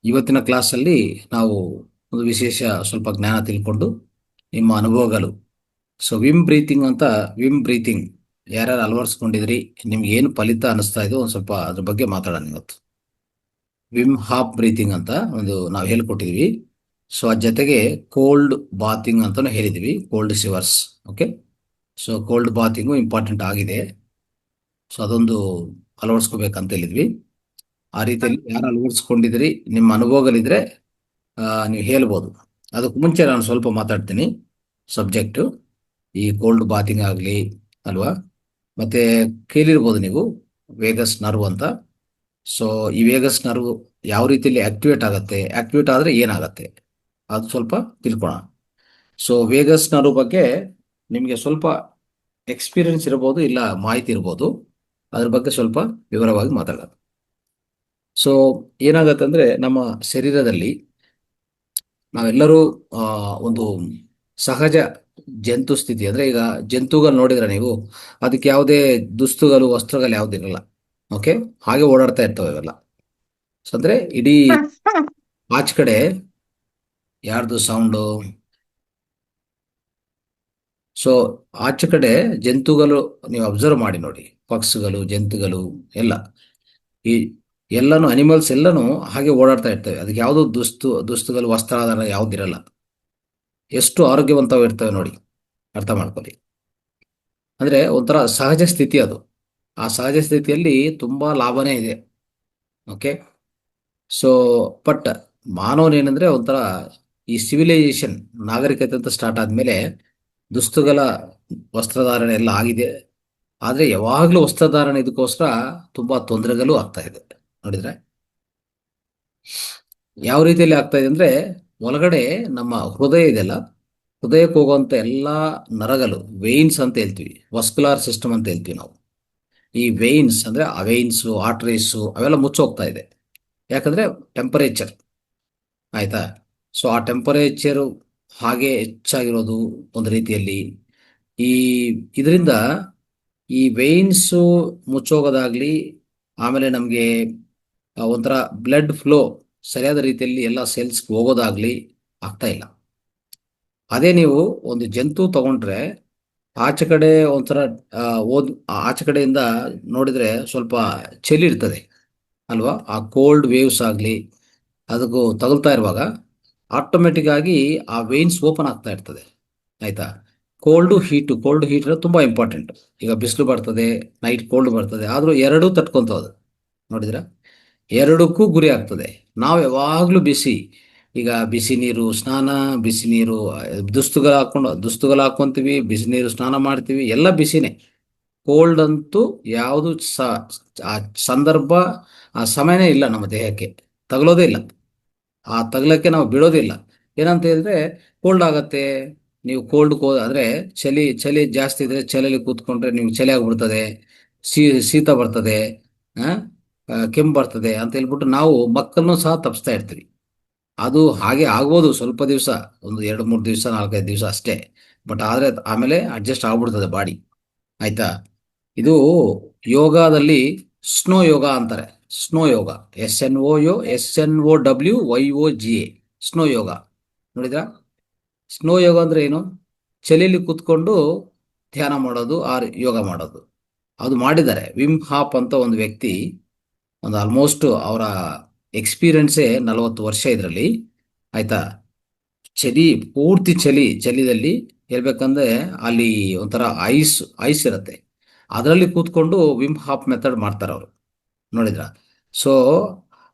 ಇವತ್ತಿನ ಕ್ಲಾಸಲ್ಲಿ ನಾವು ಒಂದು ವಿಶೇಷ ಸ್ವಲ್ಪ ಜ್ಞಾನ ತಿಳ್ಕೊಂಡು ನಿಮ್ಮ ಅನುಭವಗಳು. ಸೊ ವಿಮ್ ಬ್ರೀತಿಂಗ್ ಯಾರ್ಯಾರು ಅಳವಡಿಸ್ಕೊಂಡಿದ್ರಿ, ನಿಮ್ಗೆ ಏನು ಫಲಿತ ಅನಿಸ್ತಾ ಇದೆ ಒಂದು ಸ್ವಲ್ಪ ಅದ್ರ ಬಗ್ಗೆ ಮಾತಾಡೋಣ ಇವತ್ತು. ವಿಮ್ ಹಾಪ್ ಬ್ರೀತಿಂಗ್ ಅಂತ ಒಂದು ನಾವು ಹೇಳ್ಕೊಟ್ಟಿದ್ವಿ. ಸೊ ಅದ್ರ ಜೊತೆಗೆ ಕೋಲ್ಡ್ ಬಾತಿಂಗ್ ಅಂತಾನು ಹೇಳಿದ್ವಿ, cold shivers. Okay. So cold bathing important ಆಗಿದೆ. ಸೊ ಅದೊಂದು ಅಳವಡಿಸ್ಕೋಬೇಕಂತ ಹೇಳಿದ್ವಿ. ಆ ರೀತಿಯಲ್ಲಿ ಯಾರು ಅಳವಡಿಸ್ಕೊಂಡಿದ್ರಿ, ನಿಮ್ಮ ಅನುಭವಗಳಿದ್ರೆ ನೀವು ಹೇಳ್ಬೋದು. ಅದಕ್ಕೆ ಮುಂಚೆ ನಾನು ಸ್ವಲ್ಪ ಮಾತಾಡ್ತೀನಿ ಸಬ್ಜೆಕ್ಟು. ಈ ಕೋಲ್ಡ್ ಬಾತಿಂಗ್ ಆಗಲಿ ಅಲ್ವಾ, ಮತ್ತೆ ಕೇಳಿರ್ಬೋದು ನೀವು ವೇಗಸ್ ನರ್ವ್ ಅಂತ. ಸೊ ಈ ವೇಗಸ್ ನರ್ವ್ ಯಾವ ರೀತಿಯಲ್ಲಿ ಆಕ್ಟಿವೇಟ್ ಆದರೆ ಏನಾಗತ್ತೆ ಅದು ಸ್ವಲ್ಪ ತಿಳ್ಕೊಳ್ಳೋಣ. ಸೊ ವೇಗಸ್ ನರ್ವ್ ಬಗ್ಗೆ ನಿಮಗೆ ಸ್ವಲ್ಪ ಎಕ್ಸ್ಪೀರಿಯನ್ಸ್ ಇರ್ಬೋದು, ಇಲ್ಲ ಮಾಹಿತಿ ಇರ್ಬೋದು. ಅದ್ರ ಬಗ್ಗೆ ಸ್ವಲ್ಪ ವಿವರವಾಗಿ ಮಾತಾಡೋಣ. ಸೊ ಏನಾಗತ್ತೆ ಅಂದ್ರೆ ನಮ್ಮ ಶರೀರದಲ್ಲಿ ನಾವೆಲ್ಲರೂ ಒಂದು ಸಹಜ ಜಂತು ಸ್ಥಿತಿ, ಅಂದ್ರೆ ಈಗ ಜಂತುಗಳು ನೋಡಿದ್ರೆ ನೀವು, ಅದಕ್ಕೆ ಯಾವುದೇ ದುಸ್ತುಗಳು ವಸ್ತ್ರಗಳು ಯಾವುದಿರಲ್ಲ. ಓಕೆ. ಹಾಗೆ ಓಡಾಡ್ತಾ ಇರ್ತವೆ ಇವೆಲ್ಲ. ಸೊ ಅಂದ್ರೆ ಇಡೀ ಆಚ್ ಕಡೆ ಯಾರ್ದು ಸೌಂಡು. ಸೊ ಆಚೆ ಕಡೆ ಜಂತುಗಳು ನೀವು ಅಬ್ಸರ್ವ್ ಮಾಡಿ ನೋಡಿ, ಪಕ್ಷಿಗಳು ಜಂತುಗಳು ಎಲ್ಲ, ಈ ಎಲ್ಲಾನು ಅನಿಮಲ್ಸ್ ಎಲ್ಲಾನು ಹಾಗೆ ಓಡಾಡ್ತಾ ಇರ್ತವೆ. ಅದಕ್ಕೆ ಯಾವುದು ದುಸ್ತುಗಳು ವಸ್ತ್ರಾಧಾರ ಯಾವ್ದಿರಲ್ಲ. ಎಷ್ಟು ಆರೋಗ್ಯವಂತವಾಗಿರ್ತವೆ ನೋಡಿ, ಅರ್ಥ ಮಾಡ್ಕೊಳ್ಳಿ. ಅಂದ್ರೆ ಒಂಥರ ಸಹಜ ಸ್ಥಿತಿ ಅದು. ಆ ಸಹಜ ಸ್ಥಿತಿಯಲ್ಲಿ ತುಂಬಾ ಲಾಭನೇ ಇದೆ. ಓಕೆ. ಸೊ ಬಟ್ ಮಾನವನೇನಂದ್ರೆ ಒಂಥರ ಈ ಸಿವಿಲೈಸೇಷನ್ ನಾಗರಿಕತೆ ಅಂತ ಸ್ಟಾರ್ಟ್ ಆದ್ಮೇಲೆ ದುಸ್ತುಗಳ ವಸ್ತ್ರಧಾರಣೆ ಎಲ್ಲ ಆಗಿದೆ. ಆದ್ರೆ ಯಾವಾಗ್ಲೂ ವಸ್ತ್ರಧಾರಣೆ ಇದಕ್ಕೋಸ್ಕರ ತುಂಬಾ ತೊಂದರೆಗಳು ಆಗ್ತಾ ಇದೆ. ನೋಡಿದ್ರೆ ಯಾವ ರೀತಿಯಲ್ಲಿ ಆಗ್ತಾ ಇದೆ ಅಂದ್ರೆ, ಒಳಗಡೆ ನಮ್ಮ ಹೃದಯ ಇದೆಲ್ಲ, ಹೃದಯಕ್ಕೆ ಹೋಗುವಂತ ಎಲ್ಲಾ ನರಗಳು, ವೇನ್ಸ್ ಅಂತ ಹೇಳ್ತೀವಿ, ವಸ್ಕುಲಾರ್ ಸಿಸ್ಟಮ್ ಅಂತ ಹೇಳ್ತೀವಿ ನಾವು. ಈ ವೇನ್ಸ್ ಅಂದ್ರೆ ಅವೇನ್ಸ್ ಆರ್ಟರೀಸ್ ಅವೆಲ್ಲ ಮುಚ್ಚೋಗ್ತಾ ಇದೆ. ಯಾಕಂದ್ರೆ ಟೆಂಪರೇಚರ್, ಆಯ್ತಾ. ಸೊ ಆ ಟೆಂಪರೇಚರ್ ಹಾಗೆ ಹೆಚ್ಚಾಗಿರೋದು ಒಂದು ರೀತಿಯಲ್ಲಿ, ಈ ಇದರಿಂದ ಈ ವೇನ್ಸ್ ಮುಚ್ಚೋಗೋದಾಗ್ಲಿ, ಆಮೇಲೆ ನಮಗೆ ಒಂಥರ ಬ್ಲಡ್ ಫ್ಲೋ ಸರಿಯಾದ ರೀತಿಯಲ್ಲಿ ಎಲ್ಲ ಸೆಲ್ಸ್ಗೆ ಹೋಗೋದಾಗ್ಲಿ ಆಗ್ತಾ ಇಲ್ಲ. ಅದೇ ನೀವು ಒಂದು ಜಂತು ತಗೊಂಡ್ರೆ, ಆಚೆ ಕಡೆ ಒಂಥರ ಆ, ಓದ್ ಆಚೆ ಕಡೆಯಿಂದ ನೋಡಿದ್ರೆ ಸ್ವಲ್ಪ ಚಳಿ ಇರ್ತದೆ ಅಲ್ವಾ. ಆ ಕೋಲ್ಡ್ ವೇವ್ಸ್ ಆಗಲಿ ಅದಕ್ಕೂ ತಗುಲ್ತಾ ಇರುವಾಗ ಆಟೋಮೆಟಿಕ್ ಆಗಿ ಆ ವೇನ್ಸ್ ಓಪನ್ ಆಗ್ತಾ ಇರ್ತದೆ. ಆಯ್ತಾ. ಕೋಲ್ಡ್ ಹೀಟ್ ತುಂಬಾ ಇಂಪಾರ್ಟೆಂಟ್. ಈಗ ಬಿಸಿಲು ಬರ್ತದೆ, ನೈಟ್ ಕೋಲ್ಡ್ ಬರ್ತದೆ, ಆದ್ರೂ ಎರಡೂ ತಟ್ಕೊಂತದ. ನೋಡಿದ್ರ, ಎರಡಕ್ಕೂ ಗುರಿ ಆಗ್ತದೆ. ನಾವು ಯಾವಾಗ್ಲೂ ಬಿಸಿ, ಈಗ ಬಿಸಿ ನೀರು ಸ್ನಾನ, ಬಿಸಿ ನೀರು ದುಸ್ತುಗಳು ಹಾಕೊಂತೀವಿ, ಬಿಸಿ ನೀರು ಸ್ನಾನ ಮಾಡ್ತೀವಿ, ಎಲ್ಲ ಬಿಸಿನೇ. ಕೋಲ್ಡ್ ಅಂತೂ ಯಾವುದು ಆ ಸಂದರ್ಭ, ಆ ಸಮಯನೇ ಇಲ್ಲ ನಮ್ಮ ದೇಹಕ್ಕೆ, ತಗಲೋದೇ ಇಲ್ಲ. ಆ ತಗಲಕ್ಕೆ ನಾವು ಬಿಡೋದಿಲ್ಲ. ಏನಂತ ಹೇಳಿದ್ರೆ ಕೋಲ್ಡ್ ಆಗತ್ತೆ. ನೀವು ಅಂದ್ರೆ ಚಳಿ ಚಳಿ ಜಾಸ್ತಿ ಇದ್ರೆ ಚಳಿಯಲ್ಲಿ ಕೂತ್ಕೊಂಡ್ರೆ ನಿಮ್ಗೆ ಚಳಿ ಆಗ್ಬಿಡ್ತದೆ, ಶೀತ ಬರ್ತದೆ, ಆ ಕೆಮ್ಮು ಬರ್ತದೆ ಅಂತ ಹೇಳ್ಬಿಟ್ಟು ನಾವು ಮಕ್ಕಳನ್ನು ಸಹ ತಪ್ಪಿಸ್ತಾ ಇರ್ತೀವಿ. ಅದು ಹಾಗೆ ಆಗ್ಬೋದು ಸ್ವಲ್ಪ ದಿವಸ, ಒಂದು 2-3 ದಿವಸ 4-5 ದಿವಸ ಅಷ್ಟೇ. ಬಟ್ ಆದ್ರೆ ಆಮೇಲೆ ಅಡ್ಜಸ್ಟ್ ಆಗ್ಬಿಡ್ತದೆ ಬಾಡಿ. ಆಯ್ತಾ. ಇದು ಯೋಗದಲ್ಲಿ ಸ್ನೋ ಯೋಗ ಅಂತಾರೆ. ಸ್ನೋ ಯೋಗ, SNOWYOGA, ಸ್ನೋ ಯೋಗ. ನೋಡಿದ್ರ, ಸ್ನೋ ಯೋಗ ಅಂದ್ರೆ ಏನು? ಚಳಿಯಲ್ಲಿ ಕೂತ್ಕೊಂಡು ಧ್ಯಾನ ಮಾಡೋದು, ಯೋಗ ಮಾಡೋದು. ಅದು ಮಾಡಿದ್ದಾರೆ ವಿಮ್ ಹಾಪ್ ಅಂತ ಒಂದು ವ್ಯಕ್ತಿ. ಒಂದು ಆಲ್ಮೋಸ್ಟ್ ಅವರ ಎಕ್ಸ್ಪೀರಿಯನ್ಸೇ 40 ವರ್ಷ ಇದರಲ್ಲಿ. ಆಯ್ತಾ. ಚಳಿ, ಪೂರ್ತಿ ಚಳಿದಲ್ಲಿ ಹೇಳ್ಬೇಕಂದ್ರೆ ಅಲ್ಲಿ ಒಂಥರ ಐಸ್ ಐಸ್ ಇರುತ್ತೆ. ಅದರಲ್ಲಿ ಕೂತ್ಕೊಂಡು ವಿಮ್ ಹಾಪ್ ಮೆಥಡ್ ಮಾಡ್ತಾರೆ ಅವರು. ನೋಡಿದ್ರ. ಸೊ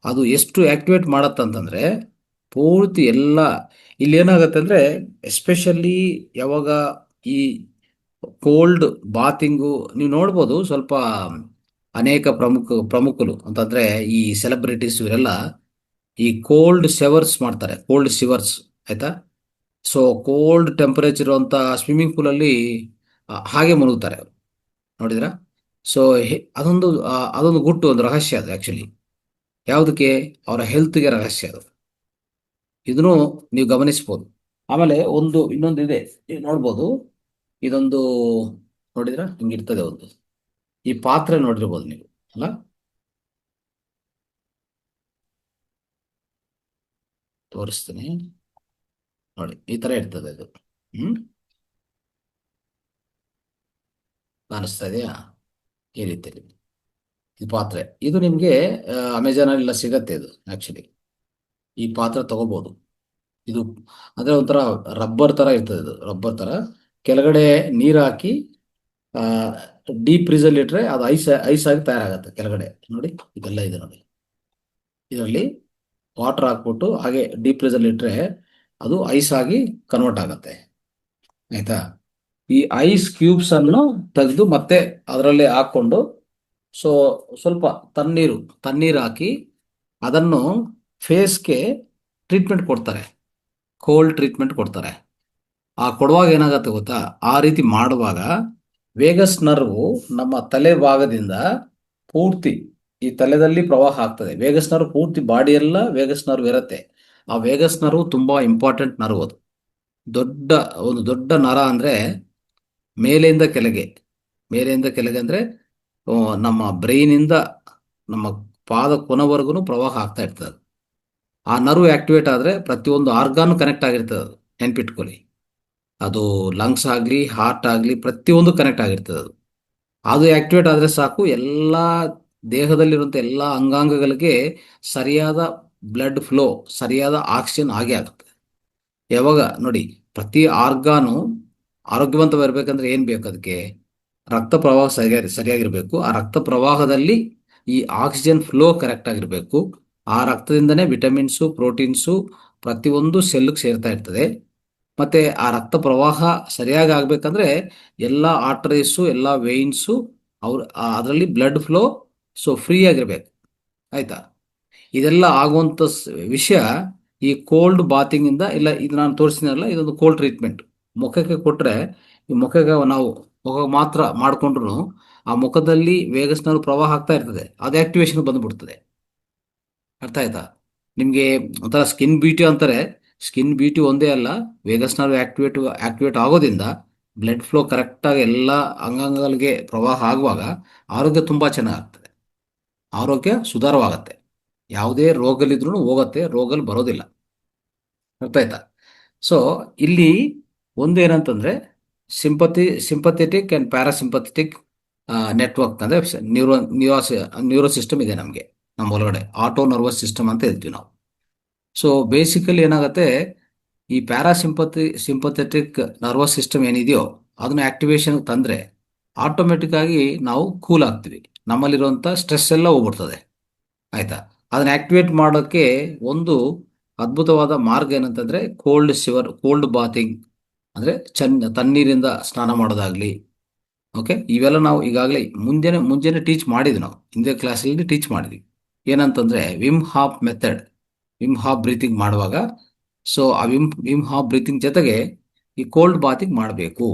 ಅದು ಎಷ್ಟು ಆಕ್ಟಿವೇಟ್ ಮಾಡತ್ತಂತಂದ್ರೆ ಪೂರ್ತಿ ಎಲ್ಲ. ಇಲ್ಲಿ ಏನಾಗತ್ತೆ ಅಂದ್ರೆ, ಎಸ್ಪೆಷಲಿ ಯಾವಾಗ ಈ ಕೋಲ್ಡ್ ಬಾತಿಂಗು ನೀವು ನೋಡ್ಬೋದು, ಸ್ವಲ್ಪ ಅನೇಕ ಪ್ರಮುಖರು ಅಂತಂದ್ರೆ ಈ ಸೆಲೆಬ್ರಿಟೀಸ್ ಇವರೆಲ್ಲ ಈ ಕೋಲ್ಡ್ ಶವರ್ಸ್ ಮಾಡ್ತಾರೆ, ಕೋಲ್ಡ್ ಶಿವರ್ಸ್. ಆಯ್ತಾ. ಸೊ ಕೋಲ್ಡ್ ಟೆಂಪರೇಚರ್ ಇರುವಂತ ಸ್ವಿಮ್ಮಿಂಗ್ ಪೂಲ್ ಅಲ್ಲಿ ಹಾಗೆ ಮುಳುಗ್ತಾರೆ ಅವ್ರು. ನೋಡಿದ್ರ. ಸೊ ಅದೊಂದು ಗುಟ್ಟು, ಒಂದು ರಹಸ್ಯ ಅದು ಆಕ್ಚುಲಿ. ಯಾವುದಕ್ಕೆ? ಅವರ ಹೆಲ್ತ್ಗೆ ರಹಸ್ಯ ಅದು. ಇದನ್ನು ನೀವು ಗಮನಿಸ್ಬೋದು. ಆಮೇಲೆ ಇನ್ನೊಂದು ಇದೆ, ನೀವು ನೋಡ್ಬೋದು. ಇದೊಂದು ನೋಡಿದ್ರ ಹಿಂಗಿರ್ತದೆ ಒಂದು, ಈ ಪಾತ್ರೆ ನೋಡಿರ್ಬೋದು ನೀವು ಅಲ್ಲ. ತೋರಿಸ್ತೀನಿ. ನೋಡಿ ಈ ತರ ಇರ್ತದೆ ಇದು. ಹ್ಮ್ ಕಾಣಿಸ್ತಾ ಇದೆಯಾ? ಈ ರೀತಿಯಲ್ಲಿ ಈ ಪಾತ್ರೆ ಇದು ನಿಮಗೆ ಅಮೆಝಾನ್ ಎಲ್ಲ ಸಿಗತ್ತೆ. ಇದು ಆಕ್ಚುಲಿ ಈ ಪಾತ್ರೆ ತಗೋಬಹುದು. ಇದು ಅಂದ್ರೆ ಒಂಥರ ರಬ್ಬರ್ ತರ ಇರ್ತದೆ. ಇದು ರಬ್ಬರ್ ತರ ಕೆಳಗಡೆ ನೀರು ಹಾಕಿ ಡೀಪ್ ಫ್ರೀಜಲ್ಲಿ ಇಟ್ರೆ ಅದು ಐಸ್ ಐಸ್ ಆಗಿ ತಯಾರಾಗತ್ತೆ ಕೆಳಗಡೆ. ನೋಡಿ ಇದೆಲ್ಲ ಇದೆ ನೋಡಿ. ಇದರಲ್ಲಿ ವಾಟರ್ ಹಾಕ್ಬಿಟ್ಟು ಹಾಗೆ ಡೀಪ್ ಫ್ರೀಜಲ್ಲಿ ಇಟ್ರೆ ಅದು ಐಸ್ ಆಗಿ ಕನ್ವರ್ಟ್ ಆಗತ್ತೆ. ಆಯ್ತಾ? ಈ ಐಸ್ ಕ್ಯೂಬ್ಸ್ ಅನ್ನು ತೆಗೆದು ಮತ್ತೆ ಅದರಲ್ಲಿ ಹಾಕೊಂಡು ಸೊ ಸ್ವಲ್ಪ ತಣ್ಣೀರು ತಣ್ಣೀರು ಹಾಕಿ ಅದನ್ನು ಫೇಸ್ಗೆ ಟ್ರೀಟ್ಮೆಂಟ್ ಕೊಡ್ತಾರೆ. ಕೋಲ್ಡ್ ಟ್ರೀಟ್ಮೆಂಟ್ ಕೊಡ್ತಾರೆ. ಆ ಕೊಡುವಾಗ ಏನಾಗತ್ತೆ ಗೊತ್ತಾ? ಆ ರೀತಿ ಮಾಡುವಾಗ ವೇಗಸ್ ನರ್ವ್ ನಮ್ಮ ತಲೆ ಭಾಗದಿಂದ ಪೂರ್ತಿ ಈ ತಲೆದಲ್ಲಿ ಪ್ರವಾಹ ಆಗ್ತದೆ. ವೇಗಸ್ ನರ್ವ್ ಪೂರ್ತಿ ಬಾಡಿ ಎಲ್ಲ ವೇಗಸ್ ನರ್ವ್ ಇರುತ್ತೆ. ಆ ವೇಗಸ್ ನರ್ವ್ ತುಂಬಾ ಇಂಪಾರ್ಟೆಂಟ್ ನರ್ವ್. ಅದು ದೊಡ್ಡ ಒಂದು ದೊಡ್ಡ ನರ ಅಂದ್ರೆ ಮೇಲೆಯಿಂದ ಕೆಳಗೆ. ಮೇಲೆಯಿಂದ ಕೆಳಗೆ ಅಂದ್ರೆ ಆ, ನಮ್ಮ ಬ್ರೈನಿಂದ ನಮ್ಮ ಪಾದ ಕೊನವರೆಗೂ ಪ್ರವಾಹ ಆಗ್ತಾ ಇರ್ತದೆ. ಆ ನರ್ವ್ ಆಕ್ಟಿವೇಟ್ ಆದ್ರೆ ಪ್ರತಿಯೊಂದು ಆರ್ಗಾನ್ ಕನೆಕ್ಟ್ ಆಗಿರ್ತದೆ. ಅದು ನೆನ್ಪಿಟ್ಕೊಳ್ಳಿ. ಅದು ಲಂಗ್ಸ್ ಆಗಲಿ ಹಾರ್ಟ್ ಆಗಲಿ ಪ್ರತಿಯೊಂದು ಕನೆಕ್ಟ್ ಆಗಿರ್ತದೆ. ಅದು ಅದು ಆಕ್ಟಿವೇಟ್ ಆದರೆ ಸಾಕು, ಎಲ್ಲ ದೇಹದಲ್ಲಿರುವಂಥ ಎಲ್ಲ ಅಂಗಾಂಗಗಳಿಗೆ ಸರಿಯಾದ ಬ್ಲಡ್ ಫ್ಲೋ, ಸರಿಯಾದ ಆಕ್ಸಿಜನ್ ಆಗೇ ಆಗುತ್ತೆ. ಯಾವಾಗ ನೋಡಿ, ಪ್ರತಿ ಆರ್ಗಾನು ಆರೋಗ್ಯವಂತವಾಗಿರ್ಬೇಕಂದ್ರೆ ಏನು ಬೇಕು ಅದಕ್ಕೆ? ರಕ್ತ ಪ್ರವಾಹ ಸರಿಯಾಗಿರಬೇಕು. ಆ ರಕ್ತ ಪ್ರವಾಹದಲ್ಲಿ ಈ ಆಕ್ಸಿಜನ್ ಫ್ಲೋ ಕರೆಕ್ಟ್ ಆಗಿರಬೇಕು. ಆ ರಕ್ತದಿಂದನೇ ವಿಟಮಿನ್ಸು ಪ್ರೋಟೀನ್ಸು ಪ್ರತಿಯೊಂದು ಸೆಲ್ಗೆ ಸೇರ್ತಾ ಇರ್ತದೆ. ಮತ್ತೆ ಆ ರಕ್ತ ಪ್ರವಾಹ ಸರಿಯಾಗಿ ಆಗ್ಬೇಕಂದ್ರೆ ಎಲ್ಲ ಆರ್ಟರೀಸು ಎಲ್ಲ ವೇಯ್ನ್ಸು ಅದರಲ್ಲಿ ಬ್ಲಡ್ ಫ್ಲೋ ಸೊ ಫ್ರೀ ಆಗಿರ್ಬೇಕು. ಆಯ್ತಾ? ಇದೆಲ್ಲ ಆಗುವಂಥ ವಿಷಯ ಈ ಕೋಲ್ಡ್ ಬಾತಿಂಗ್ ಇಂದ ಇಲ್ಲ. ಇದು ನಾನು ತೋರಿಸಿದ್ನಲ್ಲ, ಇದೊಂದು ಕೋಲ್ಡ್ ಟ್ರೀಟ್ಮೆಂಟ್ ಮುಖಕ್ಕೆ ಕೊಟ್ರೆ, ಈ ಮುಖಕ್ಕೆ ನಾವು ಮುಖ ಮಾತ್ರ ಮಾಡ್ಕೊಂಡ್ರು ಆ ಮುಖದಲ್ಲಿ ವೇಗಸ್ನರು ಪ್ರವಾಹ ಆಗ್ತಾ ಇರ್ತದೆ. ಅದು ಆಕ್ಟಿವೇಶನ್ ಬಂದ್ಬಿಡ್ತದೆ. ಅರ್ಥ ಆಯ್ತಾ? ನಿಮಗೆ ಒಂಥರ ಸ್ಕಿನ್ ಬ್ಯೂಟಿ ಅಂತಾರೆ. ಸ್ಕಿನ್ ಬ್ಯೂಟಿ ಒಂದೇ ಅಲ್ಲ, ವೇಗಸ್ ನರ್ವ್ ಆಕ್ಟಿವೇಟ್ ಆಗೋದ್ರಿಂದ ಬ್ಲಡ್ ಫ್ಲೋ ಕರೆಕ್ಟಾಗಿ ಎಲ್ಲ ಅಂಗಾಂಗಗಳಿಗೆ ಪ್ರವಾಹ ಆಗುವಾಗ ಆರೋಗ್ಯ ತುಂಬ ಚೆನ್ನಾಗಾಗ್ತದೆ. ಆರೋಗ್ಯ ಸುಧಾರವಾಗತ್ತೆ. ಯಾವುದೇ ರೋಗಲಿದ್ರೂ ಹೋಗುತ್ತೆ, ರೋಗಲ್ ಬರೋದಿಲ್ಲ. ಅರ್ಥ ಆಯ್ತಾ? ಸೊ ಇಲ್ಲಿ ಒಂದು ಏನಂತಂದ್ರೆ ಸಿಂಪಥೆಟಿಕ್ ಆ್ಯಂಡ್ ಪ್ಯಾರಾಸಿಂಪಥೆಟಿಕ್ ನೆಟ್ವರ್ಕ್ ಅಂದರೆ ನ್ಯೂರೋ ಸಿಸ್ಟಮ್ ಇದೆ ನಮಗೆ. ನಮ್ಮ ಒಳಗಡೆ ಆಟೋ ನರ್ವಸ್ ಸಿಸ್ಟಮ್ ಅಂತ ಹೇಳ್ತೀವಿ ನಾವು. ಸೊ ಬೇಸಿಕಲಿ ಏನಾಗುತ್ತೆ, ಈ ಸಿಂಪಥೆಟಿಕ್ ನರ್ವಸ್ ಸಿಸ್ಟಮ್ ಏನಿದೆಯೋ ಅದನ್ನ ಆಕ್ಟಿವೇಶನ್ ತಂದ್ರೆ ಆಟೋಮೆಟಿಕ್ ಆಗಿ ನಾವು ಕೂಲ್ ಆಗ್ತೀವಿ. ನಮ್ಮಲ್ಲಿರುವಂಥ ಸ್ಟ್ರೆಸ್ ಎಲ್ಲ ಹೋಗ್ಬಿಡ್ತದೆ. ಆಯ್ತಾ? ಅದನ್ನ ಆಕ್ಟಿವೇಟ್ ಮಾಡೋಕ್ಕೆ ಒಂದು ಅದ್ಭುತವಾದ ಮಾರ್ಗ ಏನಂತಂದ್ರೆ ಕೋಲ್ಡ್ ಬಾತಿಂಗ್ ಅಂದ್ರೆ ತಣ್ಣೀರಿಂದ ಸ್ನಾನ ಮಾಡೋದಾಗ್ಲಿ. ಓಕೆ, ಇವೆಲ್ಲ ನಾವು ಈಗಾಗಲೇ ಮುಂಜಾನೆ ಟೀಚ್ ಮಾಡಿದ್ವಿ. ನಾವು ಹಿಂದೆ ಕ್ಲಾಸಲ್ಲಿ ಟೀಚ್ ಮಾಡಿದ್ವಿ. ಏನಂತಂದ್ರೆ Vim half method, Vim half breathing ಮಾಡುವಾಗ ಸೊ ಆ ವಿಮ್ ಹಾಫ್ ಬ್ರೀತಿಂಗ್ ಜೊತೆಗೆ ಈ ಕೋಲ್ಡ್ ಬಾತಿಂಗ್ ಮಾಡಬೇಕು.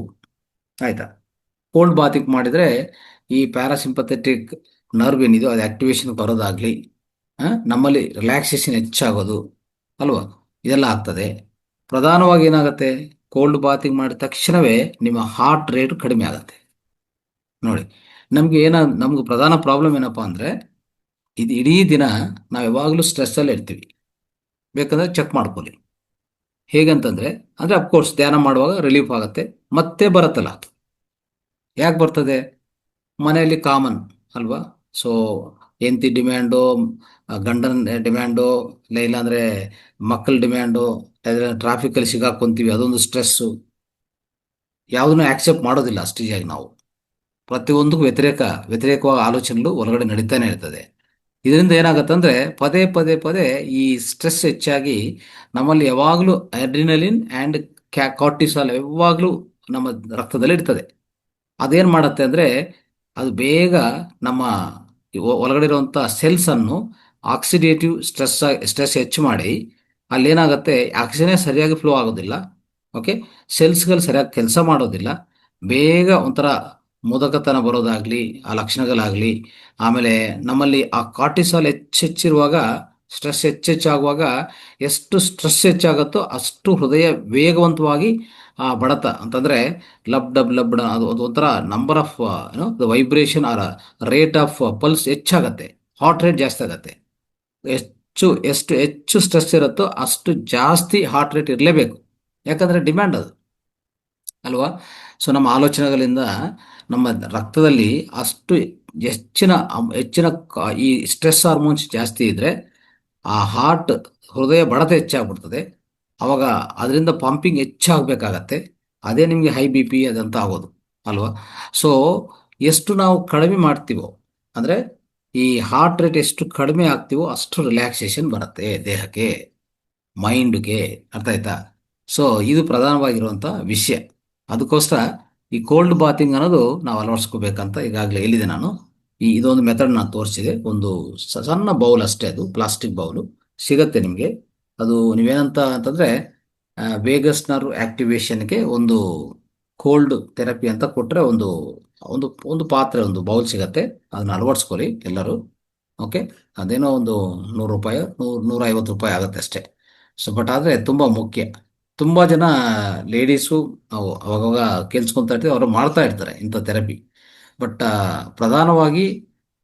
ಆಯ್ತಾ? ಕೋಲ್ಡ್ ಬಾತಿಂಗ್ ಮಾಡಿದ್ರೆ ಈ ಪ್ಯಾರಾಸಿಂಪಥೆಟಿಕ್ ನರ್ವ್ ಏನಿದೆಯೋ ಅದು ಆಕ್ಟಿವೇಶನ್ ಬರೋದಾಗ್ಲಿ, ನಮ್ಮಲ್ಲಿ ರಿಲ್ಯಾಕ್ಸೇಷನ್ ಹೆಚ್ಚಾಗೋದು ಅಲ್ವಾ, ಇದೆಲ್ಲ ಆಗ್ತದೆ. ಪ್ರಧಾನವಾಗಿ ಏನಾಗುತ್ತೆ, ಕೋಲ್ಡ್ ಬಾತಿಂಗ್ ಮಾಡಿದ ತಕ್ಷಣವೇ ನಿಮ್ಮ ಹಾರ್ಟ್ ರೇಟ್ ಕಡಿಮೆ ಆಗುತ್ತೆ. ನೋಡಿ, ನಮ್ಗೆ ಪ್ರಧಾನ ಪ್ರಾಬ್ಲಮ್ ಏನಪ್ಪಾ ಅಂದ್ರೆ ಇದು ಇಡೀ ದಿನ ನಾವು ಯಾವಾಗಲೂ ಸ್ಟ್ರೆಸ್ಸಲ್ಲಿ ಇರ್ತೀವಿ. ಬೇಕಂದ್ರೆ ಚೆಕ್ ಮಾಡ್ಕೊಳ್ಳಿ. ಹೇಗಂತಂದ್ರೆ ಅಂದ್ರೆ ಅಫ್ಕೋರ್ಸ್ ಧ್ಯಾನ ಮಾಡುವಾಗ ರಿಲೀಫ್ ಆಗುತ್ತೆ, ಮತ್ತೆ ಬರುತ್ತಲ್ಲ. ಯಾಕೆ ಬರ್ತದೆ? ಮನೆಯಲ್ಲಿ ಕಾಮನ್ ಅಲ್ವಾ? ಸೊ ಹೆಂಡತಿ ಡಿಮ್ಯಾಂಡು, ಗಂಡನ ಡಿಮ್ಯಾಂಡು, ಇಲ್ಲಾಂದ್ರೆ ಮಕ್ಕಳ ಡಿಮ್ಯಾಂಡು, ಟ್ರಾಫಿಕಲ್ಲಿ ಸಿಗಾಕೊಂತೀವಿ, ಅದೊಂದು ಸ್ಟ್ರೆಸ್ಸು. ಯಾವುದನ್ನು ಆಕ್ಸೆಪ್ಟ್ ಮಾಡೋದಿಲ್ಲ ಅಷ್ಟಿಯಾಗಿ ನಾವು. ಪ್ರತಿಯೊಂದಕ್ಕೂ ವ್ಯತಿರೇಕವಾದ ಆಲೋಚನೆಗಳು ಹೊರಗಡೆ ನಡೀತಾನೆ ಇರ್ತದೆ. ಇದರಿಂದ ಏನಾಗುತ್ತಂದ್ರೆ ಪದೇ ಪದೇ ಪದೇ ಈ ಸ್ಟ್ರೆಸ್ ಹೆಚ್ಚಾಗಿ ನಮ್ಮಲ್ಲಿ ಯಾವಾಗಲೂ ಅಡ್ರಿನಲಿನ್ ಆ್ಯಂಡ್ ಕಾರ್ಟಿಸಾಲ್ ಯಾವಾಗಲೂ ನಮ್ಮ ರಕ್ತದಲ್ಲಿ ಇರ್ತದೆ. ಅದೇನು ಮಾಡುತ್ತೆ ಅಂದರೆ ಅದು ಬೇಗ ನಮ್ಮ ಒಳಗಡೆ ಇರುವಂಥ ಸೆಲ್ಸನ್ನು ಆಕ್ಸಿಡೇಟಿವ್ ಸ್ಟ್ರೆಸ್ ಹೆಚ್ಚು ಮಾಡಿ ಅಲ್ಲೇನಾಗುತ್ತೆ, ಆಕ್ಸಿಜನೇ ಸರಿಯಾಗಿ ಫ್ಲೋ ಆಗೋದಿಲ್ಲ. ಓಕೆ, ಸೆಲ್ಸ್ಗಳು ಸರಿಯಾಗಿ ಕೆಲಸ ಮಾಡೋದಿಲ್ಲ. ಬೇಗ ಒಂಥರ ಮುದಕತನ ಬರೋದಾಗ್ಲಿ, ಆ ಲಕ್ಷಣಗಳಾಗಲಿ. ಆಮೇಲೆ ನಮ್ಮಲ್ಲಿ ಆ ಕಾರ್ಟಿಸಾಲ್ ಹೆಚ್ಚಿರುವಾಗ, ಸ್ಟ್ರೆಸ್ ಹೆಚ್ಚಾಗುವಾಗ ಎಷ್ಟು ಸ್ಟ್ರೆಸ್ ಹೆಚ್ಚಾಗುತ್ತೋ ಅಷ್ಟು ಹೃದಯ ವೇಗವಂತವಾಗಿ ಆ ಬಡತ ಅಂತಂದ್ರೆ ಲಬ್ ಅದು ಒಂಥರ number of vibration or rate of pulse ಹೆಚ್ಚಾಗತ್ತೆ. ಹಾರ್ಟ್ ರೇಟ್ ಜಾಸ್ತಿ ಆಗತ್ತೆ. ಎಷ್ಟು ಹೆಚ್ಚು ಸ್ಟ್ರೆಸ್ ಇರುತ್ತೋ ಅಷ್ಟು ಜಾಸ್ತಿ ಹಾರ್ಟ್ ರೇಟ್ ಇರಲೇಬೇಕು. ಯಾಕಂದರೆ ಡಿಮ್ಯಾಂಡ್ ಅದು, ಅಲ್ವಾ? ಸೊ ನಮ್ಮ ಆಲೋಚನೆಗಳಿಂದ ನಮ್ಮ ರಕ್ತದಲ್ಲಿ ಅಷ್ಟು ಹೆಚ್ಚಿನ ಈ ಸ್ಟ್ರೆಸ್ ಹಾರ್ಮೋನ್ಸ್ ಜಾಸ್ತಿ ಇದ್ದರೆ ಆ ಹಾರ್ಟ್, ಹೃದಯ ಬಡತ ಹೆಚ್ಚಾಗ್ಬಿಡ್ತದೆ. ಅವಾಗ ಅದರಿಂದ ಪಂಪಿಂಗ್ ಹೆಚ್ಚಾಗಬೇಕಾಗತ್ತೆ. ಅದೇ ನಿಮಗೆ ಹೈ ಬಿ ಪಿ ಅದಂತ ಆಗೋದು, ಅಲ್ವಾ? ಸೊ ಎಷ್ಟು ನಾವು ಕಡಿಮೆ ಮಾಡ್ತೀವೋ, ಅಂದರೆ ಈ ಹಾರ್ಟ್ ರೇಟ್ ಎಷ್ಟು ಕಡಿಮೆ ಆಗ್ತೀವೋ ಅಷ್ಟು ರಿಲ್ಯಾಕ್ಸೇಷನ್ ಬರುತ್ತೆ ದೇಹಕ್ಕೆ, ಮೈಂಡ್ಗೆ. ಅರ್ಥ ಆಯ್ತಾ? ಸೊ ಇದು ಪ್ರಧಾನವಾಗಿರುವಂಥ ವಿಷಯ. ಅದಕ್ಕೋಸ್ಕರ ಈ ಕೋಲ್ಡ್ ಬಾತಿಂಗ್ ಅನ್ನೋದು ನಾವು ಅಳವಡಿಸ್ಕೋಬೇಕಂತ ಈಗಾಗಲೇ ಹೇಳಿದೆ ನಾನು. ಇದೊಂದು ಮೆಥಡ್ ನಾನು ತೋರಿಸಿದೆ. ಒಂದು ಸಣ್ಣ ಬೌಲ್ ಅಷ್ಟೇ, ಅದು ಪ್ಲಾಸ್ಟಿಕ್ ಬೌಲು ಸಿಗತ್ತೆ ನಿಮಗೆ. ಅದು ನೀವೇನಂತ ಅಂತಂದರೆ ವೇಗಸ್ ನರ್ವ್ ಆಕ್ಟಿವೇಶನ್ಗೆ ಒಂದು ಕೋಲ್ಡ್ ಥೆರಪಿ ಅಂತ ಕೊಟ್ಟರೆ ಒಂದು ಒಂದು ಒಂದು ಪಾತ್ರೆ, ಒಂದು ಬೌಲ್ ಸಿಗತ್ತೆ. ಅದನ್ನ ಅಳವಡಿಸ್ಕೊಳ್ಳಿ ಎಲ್ಲರೂ. ಓಕೆ, ಅದೇನೋ ಒಂದು ₹100, 100, 150 ಆಗುತ್ತೆ ಅಷ್ಟೇ. ಸೊ ಬಟ್ ಆದರೆ ತುಂಬ ಮುಖ್ಯ. ತುಂಬ ಜನ ಲೇಡೀಸು ನಾವು ಅವಾಗವಾಗ ಕೇಳಿಸ್ಕೊತಾ ಇರ್ತೀವಿ, ಅವರು ಮಾಡ್ತಾ ಇರ್ತಾರೆ ಇಂಥ ಥೆರಪಿ. ಬಟ್ ಪ್ರಧಾನವಾಗಿ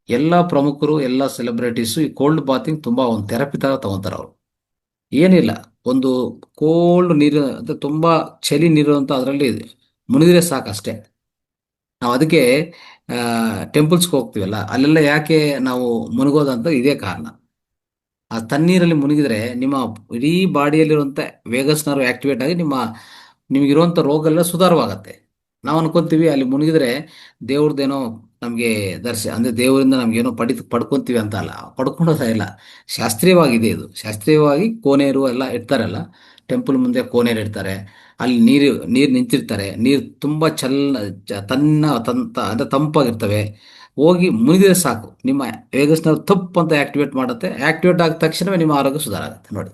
ಎಲ್ಲ ಪ್ರಮುಖರು, ಎಲ್ಲ ಸೆಲೆಬ್ರಿಟೀಸು ಈ ಕೋಲ್ಡ್ ಬಾತಿಂಗ್ ತುಂಬ ಒಂದು ಥೆರಪಿ ಥರ ತಗೊತಾರೆ ಅವರು. ಏನಿಲ್ಲ, ಒಂದು ಕೋಲ್ಡ್ ನೀರು ಅಂದರೆ ತುಂಬ ಚಳಿ ನೀರು ಅಂತ ಅದರಲ್ಲಿ ಮುನಿದ್ರೆ ಸಾಕಷ್ಟೇ. ನಾವು ಅದಕ್ಕೆ ಟೆಂಪಲ್ಸ್ಗೆ ಹೋಗ್ತೀವಲ್ಲ, ಅಲ್ಲೆಲ್ಲ ಯಾಕೆ ನಾವು ಮುಳುಗೋದಂತ ಇದೇ ಕಾರಣ. ಆ ತಣ್ಣೀರಲ್ಲಿ ಮುಳುಗಿದ್ರೆ ನಿಮ್ಮ ಇಡೀ ಬಾಡಿಯಲ್ಲಿರುವಂಥ ವೇಗಸ್ ನರ್ವ್ ಆಕ್ಟಿವೇಟ್ ಆಗಿ ನಿಮಗಿರುವಂಥ ರೋಗ ಎಲ್ಲ ಸುಧಾರವಾಗತ್ತೆ. ನಾವು ಅನ್ಕೊಂತೀವಿ ಅಲ್ಲಿ ಮುಳುಗಿದ್ರೆ ದೇವ್ರದ್ದೇನೋ ನಮಗೆ ಅಂದರೆ ದೇವರಿಂದ ನಮಗೇನೋ ಪಡ್ಕೊಂತೀವಿ ಅಂತ. ಅಲ್ಲ, ಪಡ್ಕೊಳೋದ ಇಲ್ಲ. ಶಾಸ್ತ್ರೀಯವಾಗಿದೆ ಇದು. ಶಾಸ್ತ್ರೀಯವಾಗಿ ಕೋನೇರು ಎಲ್ಲ ಇಡ್ತಾರಲ್ಲ, ಟೆಂಪಲ್ ಮುಂದೆ ಕೋನೇರು ಇಡ್ತಾರೆ. ಅಲ್ಲಿ ನೀರು ನಿಂತಿರ್ತಾರೆ. ನೀರು ತುಂಬ ಅಂದರೆ ತಂಪಾಗಿರ್ತವೆ. ಹೋಗಿ ಮುನಿದ್ರೆ ಸಾಕು, ನಿಮ್ಮ ವೇಗಸ್ನ ತಪ್ಪು ಅಂತ ಆಕ್ಟಿವೇಟ್ ಮಾಡುತ್ತೆ. ಆಕ್ಟಿವೇಟ್ ಆದ ತಕ್ಷಣವೇ ನಿಮ್ಮ ಆರೋಗ್ಯ ಸುಧಾರ ಆಗುತ್ತೆ ನೋಡಿ.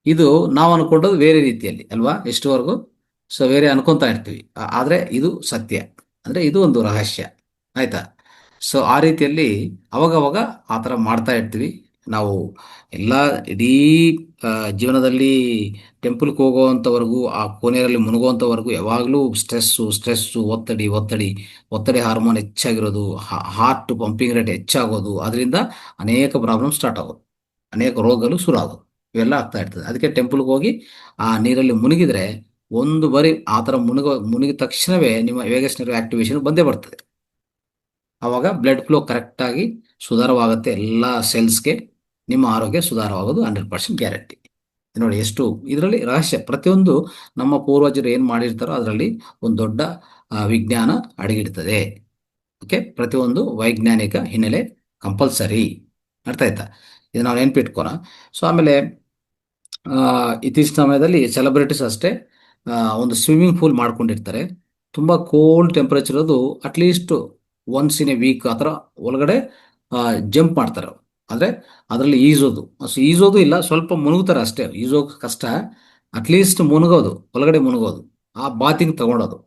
ಇದು ನಾವು ಅನ್ಕೊಂಡದ್ದು ಬೇರೆ ರೀತಿಯಲ್ಲಿ, ಅಲ್ವಾ? ಇಷ್ಟುವರೆಗೂ ಸೊ ಬೇರೆ ಅನ್ಕೊಂತಾ ಇರ್ತೀವಿ. ಆದರೆ ಇದು ಸತ್ಯ, ಅಂದರೆ ಇದು ಒಂದು ರಹಸ್ಯ. ಆಯ್ತಾ? ಸೊ ಆ ರೀತಿಯಲ್ಲಿ ಅವಾಗವಾಗ ಆ ಥರ ಮಾಡ್ತಾ ಇರ್ತೀವಿ ನಾವು. ಎಲ್ಲ ಇಡೀ ಜೀವನದಲ್ಲಿ ಟೆಂಪಲ್ಗೆ ಹೋಗೋವಂಥವರೆಗೂ, ಆ ಕೋಣೆಯಲ್ಲಿ ಮುಳುಗುವಂಥವರೆಗೂ ಯಾವಾಗಲೂ ಸ್ಟ್ರೆಸ್ಸು, ಒತ್ತಡಿ ಹಾರ್ಮೋನ್ ಹೆಚ್ಚಾಗಿರೋದು, ಹಾರ್ಟ್ ಪಂಪಿಂಗ್ ರೇಟ್ ಹೆಚ್ಚಾಗೋದು, ಅದರಿಂದ ಅನೇಕ ಪ್ರಾಬ್ಲಮ್ ಸ್ಟಾರ್ಟ್ ಆಗೋದು, ಅನೇಕ ರೋಗಗಳು ಶುರು ಆಗೋದು, ಇವೆಲ್ಲ ಆಗ್ತಾ ಇರ್ತದೆ. ಅದಕ್ಕೆ ಟೆಂಪಲ್ಗೆ ಹೋಗಿ ಆ ನೀರಲ್ಲಿ ಮುಳುಗಿದ್ರೆ, ಒಂದು ಬಾರಿ ಆ ಥರ ಮುಳುಗಿದ ತಕ್ಷಣವೇ ನಿಮ್ಮ ವೇಗಸ್ ನರ್ವ್ ಆಕ್ಟಿವೇಶನ್ ಬಂದೇ ಬರ್ತದೆ. ಆವಾಗ ಬ್ಲಡ್ ಫ್ಲೋ ಕರೆಕ್ಟಾಗಿ ಸುಧಾರವಾಗುತ್ತೆ ಎಲ್ಲ ಸೆಲ್ಸ್ಗೆ. ನಿಮ್ಮ ಆರೋಗ್ಯ ಸುಧಾರವಾಗೋದು 100% ಗ್ಯಾರಂಟಿ. ನೋಡಿ ಎಷ್ಟು ಇದರಲ್ಲಿ ರಹಸ್ಯ. ಪ್ರತಿಯೊಂದು ನಮ್ಮ ಪೂರ್ವಜರು ಏನು ಮಾಡಿರ್ತಾರೋ ಅದರಲ್ಲಿ ಒಂದು ದೊಡ್ಡ ವಿಜ್ಞಾನ ಅಡಗಿರ್ತದೆ. ಓಕೆ, ಪ್ರತಿಯೊಂದು ವೈಜ್ಞಾನಿಕ ಹಿನ್ನೆಲೆ ಕಂಪಲ್ಸರಿ. ಅರ್ಥ ಆಯ್ತಾ? ಇದು ನಾವು ನೆನ್ಪಿಟ್ಕೋಣ. ಸೊ ಆಮೇಲೆ ಇತ್ತೀಚಿನ ಸಮಯದಲ್ಲಿ ಸೆಲೆಬ್ರಿಟೀಸ್ ಅಷ್ಟೇ ಒಂದು ಸ್ವಿಮ್ಮಿಂಗ್ ಪೂಲ್ ಮಾಡ್ಕೊಂಡಿರ್ತಾರೆ. ತುಂಬ ಕೋಲ್ಡ್ ಟೆಂಪರೇಚರ್ ಇರೋದು. At least once in a week ಆ ಥರ ಒಳಗಡೆ ಜಂಪ್ ಮಾಡ್ತಾರೆ. ಆದರೆ ಅದರಲ್ಲಿ ಈಜೋದು ಇಲ್ಲ, ಸ್ವಲ್ಪ ಮುಳುಗ್ತಾರೆ ಅಷ್ಟೇ. ಈಜೋದು ಕಷ್ಟ. ಅಟ್ಲೀಸ್ಟ್ ಒಳಗಡೆ ಮುಳುಗೋದು, ಆ ಬಾತಿಂಗ್ ತಗೊಳೋದು.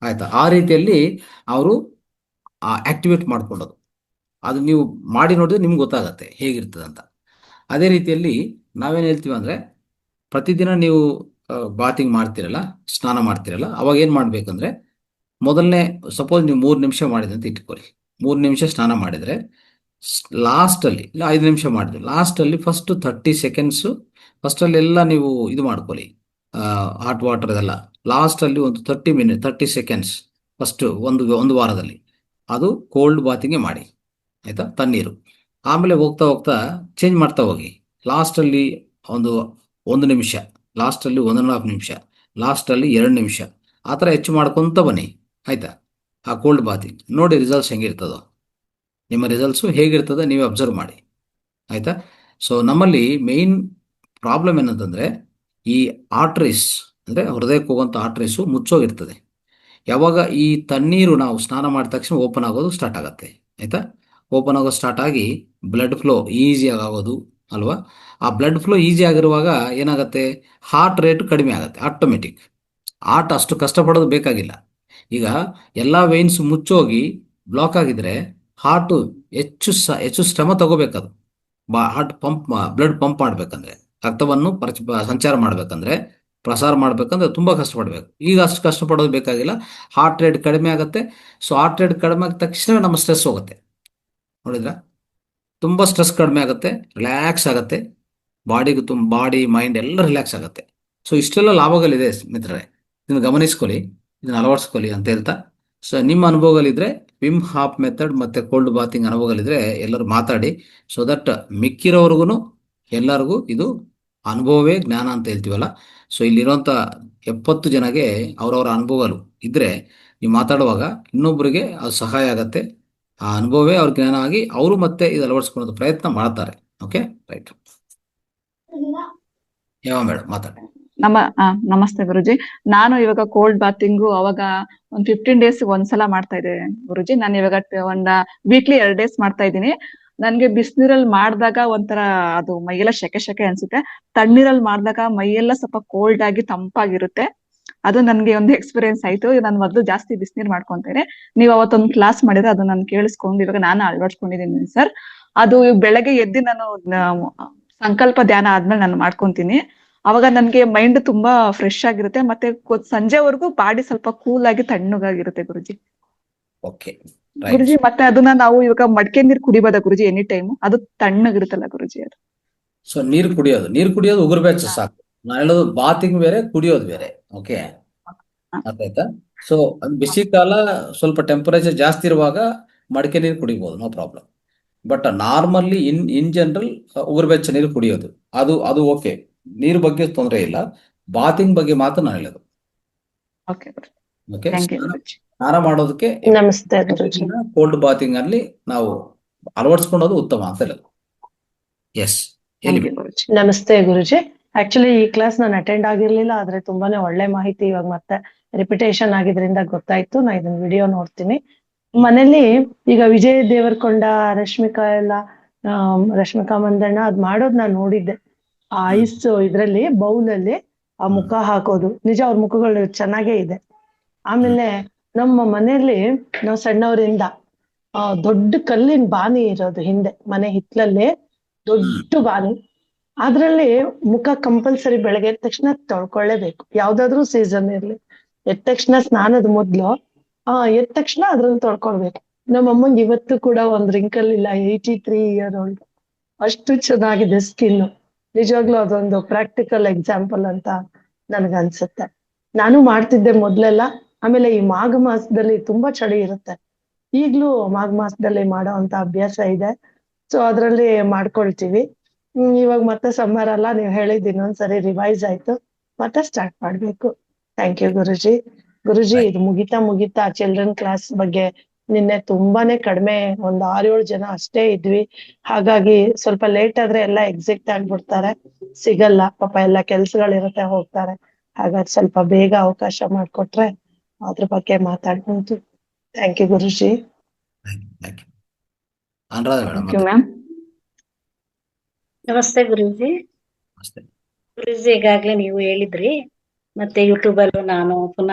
ಆಯ್ತಾ? ಆ ರೀತಿಯಲ್ಲಿ ಅವರು ಆಕ್ಟಿವೇಟ್ ಮಾಡ್ಕೊಳ್ಳೋದು. ಅದು ನೀವು ಮಾಡಿ ನೋಡಿದ್ರೆ ನಿಮ್ಗೆ ಗೊತ್ತಾಗತ್ತೆ ಹೇಗಿರ್ತದೆ ಅಂತ. ಅದೇ ರೀತಿಯಲ್ಲಿ ನಾವೇನು ಹೇಳ್ತೀವಿ ಅಂದರೆ, ಪ್ರತಿದಿನ ನೀವು ಬಾತಿಂಗ್ ಮಾಡ್ತಿರಲ್ಲ, ಸ್ನಾನ ಮಾಡ್ತಿರಲ್ಲ, ಅವಾಗ ಏನು ಮಾಡಬೇಕಂದ್ರೆ, ಮೊದಲನೇ ಸಪೋಸ್ ನೀವು 3 ನಿಮಿಷ ಮಾಡಿದೆ ಅಂತ ಇಟ್ಕೊಳ್ಳಿ. 3 ನಿಮಿಷ ಸ್ನಾನ ಮಾಡಿದರೆ ಲಾಸ್ಟಲ್ಲಿ, ಇಲ್ಲ 5 ನಿಮಿಷ ಮಾಡಿದ್ರೆ ಲಾಸ್ಟಲ್ಲಿ ಫಸ್ಟ್ 30 ಸೆಕೆಂಡ್ಸು ಫಸ್ಟಲ್ಲೆಲ್ಲ ನೀವು ಇದು ಮಾಡ್ಕೊಳ್ಳಿ, ಹಾಟ್ ವಾಟರ್ ಇದೆಲ್ಲ. ಲಾಸ್ಟಲ್ಲಿ ಒಂದು 30 ಸೆಕೆಂಡ್ಸ್ ಫಸ್ಟು ಒಂದು ವಾರದಲ್ಲಿ ಅದು ಕೋಲ್ಡ್ ಬಾತಿಂಗೇ ಮಾಡಿ. ಆಯಿತಾ? ತಣ್ಣೀರು. ಆಮೇಲೆ ಹೋಗ್ತಾ ಹೋಗ್ತಾ ಚೇಂಜ್ ಮಾಡ್ತಾ ಹೋಗಿ. ಲಾಸ್ಟಲ್ಲಿ ಒಂದು ನಿಮಿಷ, ಲಾಸ್ಟಲ್ಲಿ 1.5 ನಿಮಿಷ, ಲಾಸ್ಟಲ್ಲಿ 2 ನಿಮಿಷ, ಆ ಥರ ಹೆಚ್ಚು ಮಾಡ್ಕೊತ ಬನ್ನಿ. ಆಯಿತಾ? ಆ ಕೋಲ್ಡ್ ಬಾತಿಂಗ್ ನೋಡಿ ರಿಸಲ್ಟ್ಸ್ ಹೆಂಗಿರ್ತದೋ. ನಿಮ್ಮ ರಿಸಲ್ಟ್ಸು ಹೇಗಿರ್ತದೆ ನೀವು ಅಬ್ಸರ್ವ್ ಮಾಡಿ. ಆಯಿತಾ? ಸೊ ನಮ್ಮಲ್ಲಿ ಮೇಯ್ನ್ ಪ್ರಾಬ್ಲಮ್ ಏನಂತಂದರೆ, ಈ ಆರ್ಟ್ರೀಸ್ ಅಂದರೆ ಹೃದಯಕ್ಕೆ ಹೋಗುವಂಥ ಆರ್ಟ್ರೀಸು ಮುಚ್ಚೋಗಿರ್ತದೆ. ಯಾವಾಗ ಈ ತಣ್ಣೀರು ನಾವು ಸ್ನಾನ ಮಾಡಿದ ತಕ್ಷಣ ಓಪನ್ ಆಗೋದು ಸ್ಟಾರ್ಟ್ ಆಗುತ್ತೆ. ಆಯಿತಾ? ಓಪನ್ ಆಗೋದು ಸ್ಟಾರ್ಟ್ ಆಗಿ ಬ್ಲಡ್ ಫ್ಲೋ ಈಸಿಯಾಗಿ ಆಗೋದು, ಅಲ್ವಾ? ಆ ಬ್ಲಡ್ ಫ್ಲೋ ಈಸಿ ಆಗಿರುವಾಗ ಏನಾಗುತ್ತೆ, ಹಾರ್ಟ್ ರೇಟ್ ಕಡಿಮೆ ಆಗುತ್ತೆ ಆಟೋಮೆಟಿಕ್. ಹಾರ್ಟ್ ಅಷ್ಟು ಕಷ್ಟಪಡೋದು ಬೇಕಾಗಿಲ್ಲ. ಈಗ ಎಲ್ಲ ವೇನ್ಸ್ ಮುಚ್ಚೋಗಿ ಬ್ಲಾಕ್ ಆಗಿದ್ರೆ ಹಾರ್ಟು ಹೆಚ್ಚು ಶ್ರಮ ತಗೋಬೇಕದು. ಹಾರ್ಟ್ ಬ್ಲಡ್ ಪಂಪ್ ಮಾಡಬೇಕಂದ್ರೆ, ರಕ್ತವನ್ನು ಸಂಚಾರ ಮಾಡಬೇಕಂದ್ರೆ, ಪ್ರಸಾರ ಮಾಡಬೇಕಂದ್ರೆ ತುಂಬ ಕಷ್ಟಪಡಬೇಕು. ಈಗ ಅಷ್ಟು ಕಷ್ಟಪಡೋದು ಬೇಕಾಗಿಲ್ಲ. ಹಾರ್ಟ್ ರೇಟ್ ಕಡಿಮೆ ಆಗುತ್ತೆ. ಸೊ ಹಾರ್ಟ್ ರೇಟ್ ಕಡಿಮೆ ಆದ ತಕ್ಷಣ ನಮ್ಮ ಸ್ಟ್ರೆಸ್ ಹೋಗುತ್ತೆ. ನೋಡಿದ್ರಾ? ತುಂಬ ಸ್ಟ್ರೆಸ್ ಕಡಿಮೆ ಆಗುತ್ತೆ, ರಿಲ್ಯಾಕ್ಸ್ ಆಗುತ್ತೆ, ಬಾಡಿ ಮೈಂಡ್ ಎಲ್ಲ ರಿಲ್ಯಾಕ್ಸ್ ಆಗುತ್ತೆ. ಸೊ ಇಷ್ಟೆಲ್ಲ ಲಾಭಗಳಿದೆ ಮಿತ್ರರೇ, ಇದನ್ನು ಗಮನಿಸ್ಕೊಳ್ಳಿ, ಇದನ್ನು ಅಳವಡಿಸ್ಕೊಳ್ಳಿ ಅಂತ ಹೇಳ್ತಾ, ಸೊ ನಿಮ್ಮ ಅನುಭವಗಳಿದ್ರೆ ವಿಮ್ ಹಾಪ್ ಮೆಥಡ್ ಮತ್ತು ಕೋಲ್ಡ್ ಬಾತಿಂಗ್ ಅನುಭವಗಳಿದ್ರೆ ಎಲ್ಲರೂ ಮಾತಾಡಿ, ಸೊ ದಟ್ ಮಿಕ್ಕಿರೋರ್ಗು ಎಲ್ಲರಿಗೂ ಇದು ಅನುಭವವೇ ಜ್ಞಾನ ಅಂತ ಹೇಳ್ತೀವಲ್ಲ. ಸೊ ಇಲ್ಲಿರುವಂಥ 70 ಜನಗೆ ಅವರವರ ಅನುಭವಗಳು ಇದ್ದರೆ ನೀವು ಮಾತಾಡುವಾಗ ಇನ್ನೊಬ್ಬರಿಗೆ ಅದು ಸಹಾಯ ಆಗತ್ತೆ, ಆ ಅನುಭವವೇ ಅವ್ರ ಜ್ಞಾನ ಆಗಿ ಅವರು ಮತ್ತೆ ಇದು ಅಳವಡಿಸ್ಕೊಳ್ಳೋ ಪ್ರಯತ್ನ ಮಾಡ್ತಾರೆ. Okay, right. ಯಾವ ಮೇಡಮ್ ಮಾತಾಡಿ. ನಮಸ್ತೆ ಗುರುಜಿ. ನಾನು ಇವಾಗ ಕೋಲ್ಡ್ ಬಾತಿಂಗು ಅವಾಗ ಒಂದ್ 15 ಡೇಸ್ ಒಂದ್ಸಲ ಮಾಡ್ತಾ ಇದ್ದೆ ಗುರುಜಿ. ನಾನು ಇವಾಗ ವೀಕ್ಲಿ 2 ಡೇಸ್ ಮಾಡ್ತಾ ಇದ್ದೀನಿ. ನನ್ಗೆ ಬಿಸಿನೀರಲ್ಲಿ ಮಾಡಿದಾಗ ಒಂಥರ ಅದು ಮೈಯೆಲ್ಲ ಶೆಕೆ ಅನ್ಸುತ್ತೆ. ತಣ್ಣೀರಲ್ಲಿ ಮಾಡಿದಾಗ ಮೈಯೆಲ್ಲ ಸ್ವಲ್ಪ ಕೋಲ್ಡ್ ಆಗಿ ತಂಪಾಗಿರುತ್ತೆ. ಅದು ನನ್ಗೆ ಒಂದು ಎಕ್ಸ್ಪೀರಿಯನ್ಸ್ ಆಯ್ತು. ನಾನು ಮೊದಲು ಜಾಸ್ತಿ ಬಿಸಿನೀರ್ ಮಾಡ್ಕೊಂತೇನೆ. ನೀವು ಅವತ್ತೊಂದು ಕ್ಲಾಸ್ ಮಾಡಿದ್ರೆ ಅದು ನಾನು ಕೇಳಿಸ್ಕೊಂಡು ಇವಾಗ ನಾನು ಅಳವಡಿಸ್ಕೊಂಡಿದ್ದೀನಿ ಸರ್. ಅದು ಬೆಳಗ್ಗೆ ಎದ್ದು ನಾನು ಸಂಕಲ್ಪ ಧ್ಯಾನ ಆದ್ಮೇಲೆ ನಾನು ಮಾಡ್ಕೊಂತೀನಿ. ಅವಾಗ ನನ್ಗೆ ಮೈಂಡ್ ತುಂಬಾ ಫ್ರೆಶ್ ಆಗಿರುತ್ತೆ, ಮತ್ತೆ ಸಂಜೆವರೆಗೂ ಬಾಡಿ ಸ್ವಲ್ಪ ಕೂಲ್ ಆಗಿ ತಣ್ಣಗಾಗಿರುತ್ತೆ ಗುರುಜಿ. ಓಕೆ ಗುರುಜಿ, ಮತ್ತೆ ಅದನ್ನ ನಾವು ಇವಾಗ ಮಡಕೆ ನೀರ್ ಕುಡಿಬೋದಾ ಗುರುಜಿ ಎನಿ ಟೈಮ್? ಅದು ತಣ್ಣಗಿರುತ್ತಲ್ಲ ಗುರುಜಿ ಅದು. ಸೊ ನೀರು ಕುಡಿಯೋದು ಉಗುರು ಬೆಚ್ಚ ಸಾಕು. ನಾನು ಹೇಳೋದು ಬಾತಿಂಗ್ ಬೇರೆ, ಕುಡಿಯೋದು ಬೇರೆ. ಓಕೆ, ಅರ್ಥ ಆಯ್ತಾ? ಸೊ ಬಿಸಿ ಕಾಲ ಸ್ವಲ್ಪ ಟೆಂಪರೇಚರ್ ಜಾಸ್ತಿ ಇರುವಾಗ ಮಡಕೆ ನೀರು ಕುಡಿಬಹುದು, no problem. But normally in general ಉಗುರು ಬೆಚ್ಚ ನೀರು ಕುಡಿಯೋದು ಅದು ಓಕೆ, ನೀರು ಬಗ್ಗೆ ತೊಂದರೆ ಇಲ್ಲ. ಬಾತಿಂಗ್ ಬಗ್ಗೆ ಮಾತ್ರ ನಾನು ಹೇಳೋದು. ಓಕೆ, ಸ್ನಾನ ಮಾಡೋದಕ್ಕೆ ನಮಸ್ತೆ ಗುರುಜಿ. ಕೋಲ್ಡ್ ಬಾತಿಂಗ್ ಅಲ್ಲಿ ನಾವು ಅಳವಡಿಸ್ಕೊಳ್ಳೋದು ಉತ್ತಮ ಅಂತ ಹೇಳೋದು. ಎಸ್, ನಮಸ್ತೆ ಗುರುಜಿ. ಆಕ್ಚುಲಿ ಈ ಕ್ಲಾಸ್ ನಾನು ಅಟೆಂಡ್ ಆಗಿರ್ಲಿಲ್ಲ, ಆದ್ರೆ ತುಂಬಾನೇ ಒಳ್ಳೆ ಮಾಹಿತಿ ಇವಾಗ ಮತ್ತೆ ರಿಪಿಟೇಷನ್ ಆಗಿದ್ರಿಂದ ಗೊತ್ತಾಯ್ತು. ನಾ ಇದನ್ನ ವಿಡಿಯೋ ನೋಡ್ತೀನಿ. ಮನೇಲಿ ಈಗ ವಿಜಯ್ ದೇವರಕೊಂಡ, ರಶ್ಮಿಕಾ ಎಲ್ಲ ರಶ್ಮಿಕಾ ಮಂದಣ್ಣ ಅದ್ ಮಾಡೋದ್ ನಾನ್ ನೋಡಿದ್ದೆ. ಆ ಐಸ್ ಇದ್ರಲ್ಲಿ ಬೌಲಲ್ಲಿ ಆ ಮುಖ ಹಾಕೋದು, ನಿಜ ಅವ್ರ ಮುಖಗಳು ಚೆನ್ನಾಗೇ ಇದೆ. ಆಮೇಲೆ ನಮ್ಮ ಮನೆಯಲ್ಲಿ ನಾವು ಸಣ್ಣವರಿಂದ ದೊಡ್ಡ ಕಲ್ಲಿನ ಬಾನಿ ಇರೋದು ಹಿಂದೆ ಮನೆ ಹಿತ್ಲಲ್ಲಿ, ದೊಡ್ಡ ಬಾನಿ. ಅದ್ರಲ್ಲಿ ಮುಖ ಕಂಪಲ್ಸರಿ ಬೆಳಗ್ಗೆ ಎದ್ದ ತಕ್ಷಣ ತೊಳ್ಕೊಳ್ಳೇಬೇಕು, ಯಾವ್ದಾದ್ರು ಸೀಸನ್ ಇರ್ಲಿ. ಎದ್ದ ತಕ್ಷಣ ಸ್ನಾನದ ಮೊದ್ಲು ಎದ್ದ ತಕ್ಷಣ ಅದ್ರಲ್ಲಿ ತೊಳ್ಕೊಳ್ಬೇಕು. ನಮ್ಮ ಅಮ್ಮಂಗೆ ಇವತ್ತು ಕೂಡ ಒಂದ್ ರಿಂಕಲ್ ಇಲ್ಲ, 83 ಇಯರ್ ಓಲ್ಡ್. ಅಷ್ಟು ಚೆನ್ನಾಗಿದೆ ಸ್ಕಿನ್. ನಿಜವಾಗ್ಲೂ ಅದೊಂದು ಪ್ರಾಕ್ಟಿಕಲ್ ಎಕ್ಸಾಂಪಲ್ ಅಂತ ನನ್ಗನ್ಸುತ್ತೆ. ನಾನು ಮಾಡ್ತಿದ್ದೆ ಮೊದ್ಲೆಲ್ಲ. ಆಮೇಲೆ ಈ ಮಾಘ ಮಾಸದಲ್ಲಿ ತುಂಬಾ ಚಳಿ ಇರುತ್ತೆ, ಈಗ್ಲೂ ಮಾಘ ಮಾಸದಲ್ಲಿ ಮಾಡೋ ಅಂತ ಅಭ್ಯಾಸ ಇದೆ. ಸೊ ಅದ್ರಲ್ಲಿ ಮಾಡ್ಕೊಳ್ತೀವಿ. ಇವಾಗ ಮತ್ತೆ ಸಮ್ಮರ್ ಅಲ್ಲ, ನೀವ್ ಹೇಳಿದ್ ಇನ್ನೊಂದ್ಸರಿ ರಿವೈಸ್ ಆಯ್ತು, ಮತ್ತೆ ಸ್ಟಾರ್ಟ್ ಮಾಡ್ಬೇಕು. ಥ್ಯಾಂಕ್ ಯು ಗುರುಜಿ. ಗುರುಜಿ, ಇದು ಮುಗಿತಾ ಚಿಲ್ಡ್ರನ್ ಕ್ಲಾಸ್ ಬಗ್ಗೆ ನಿನ್ನೆ ತುಂಬಾನೇ ಕಡಿಮೆ, ಒಂದ್ 6-7 ಜನ ಅಷ್ಟೇ ಇದ್ವಿ. ಹಾಗಾಗಿ ಸ್ವಲ್ಪ ಲೇಟ್ ಆದ್ರೆ ಎಲ್ಲ ಎಕ್ಸಿಟ್ ಆಗ್ಬಿಡ್ತಾರೆ, ಸಿಗಲ್ಲ ಪಾಪ, ಎಲ್ಲ ಕೆಲ್ಸಗಳಿರುತ್ತೆ, ಹೋಗ್ತಾರೆ. ಹಾಗಾಗಿ ಸ್ವಲ್ಪ ಬೇಗ ಅವಕಾಶ ಮಾಡ್ಕೊಟ್ರೆ ಅದ್ರ ಬಗ್ಗೆ ಮಾತಾಡ್ಬೋದು. Thank you Guruji. Ma'am. Namaste Guruji. ಗುರುಜಿ, ಈಗಾಗ್ಲೇ ನೀವು ಹೇಳಿದ್ರಿ, ಮತ್ತೆ ಯೂಟ್ಯೂಬ್ ಅಲ್ಲೂ ನಾನು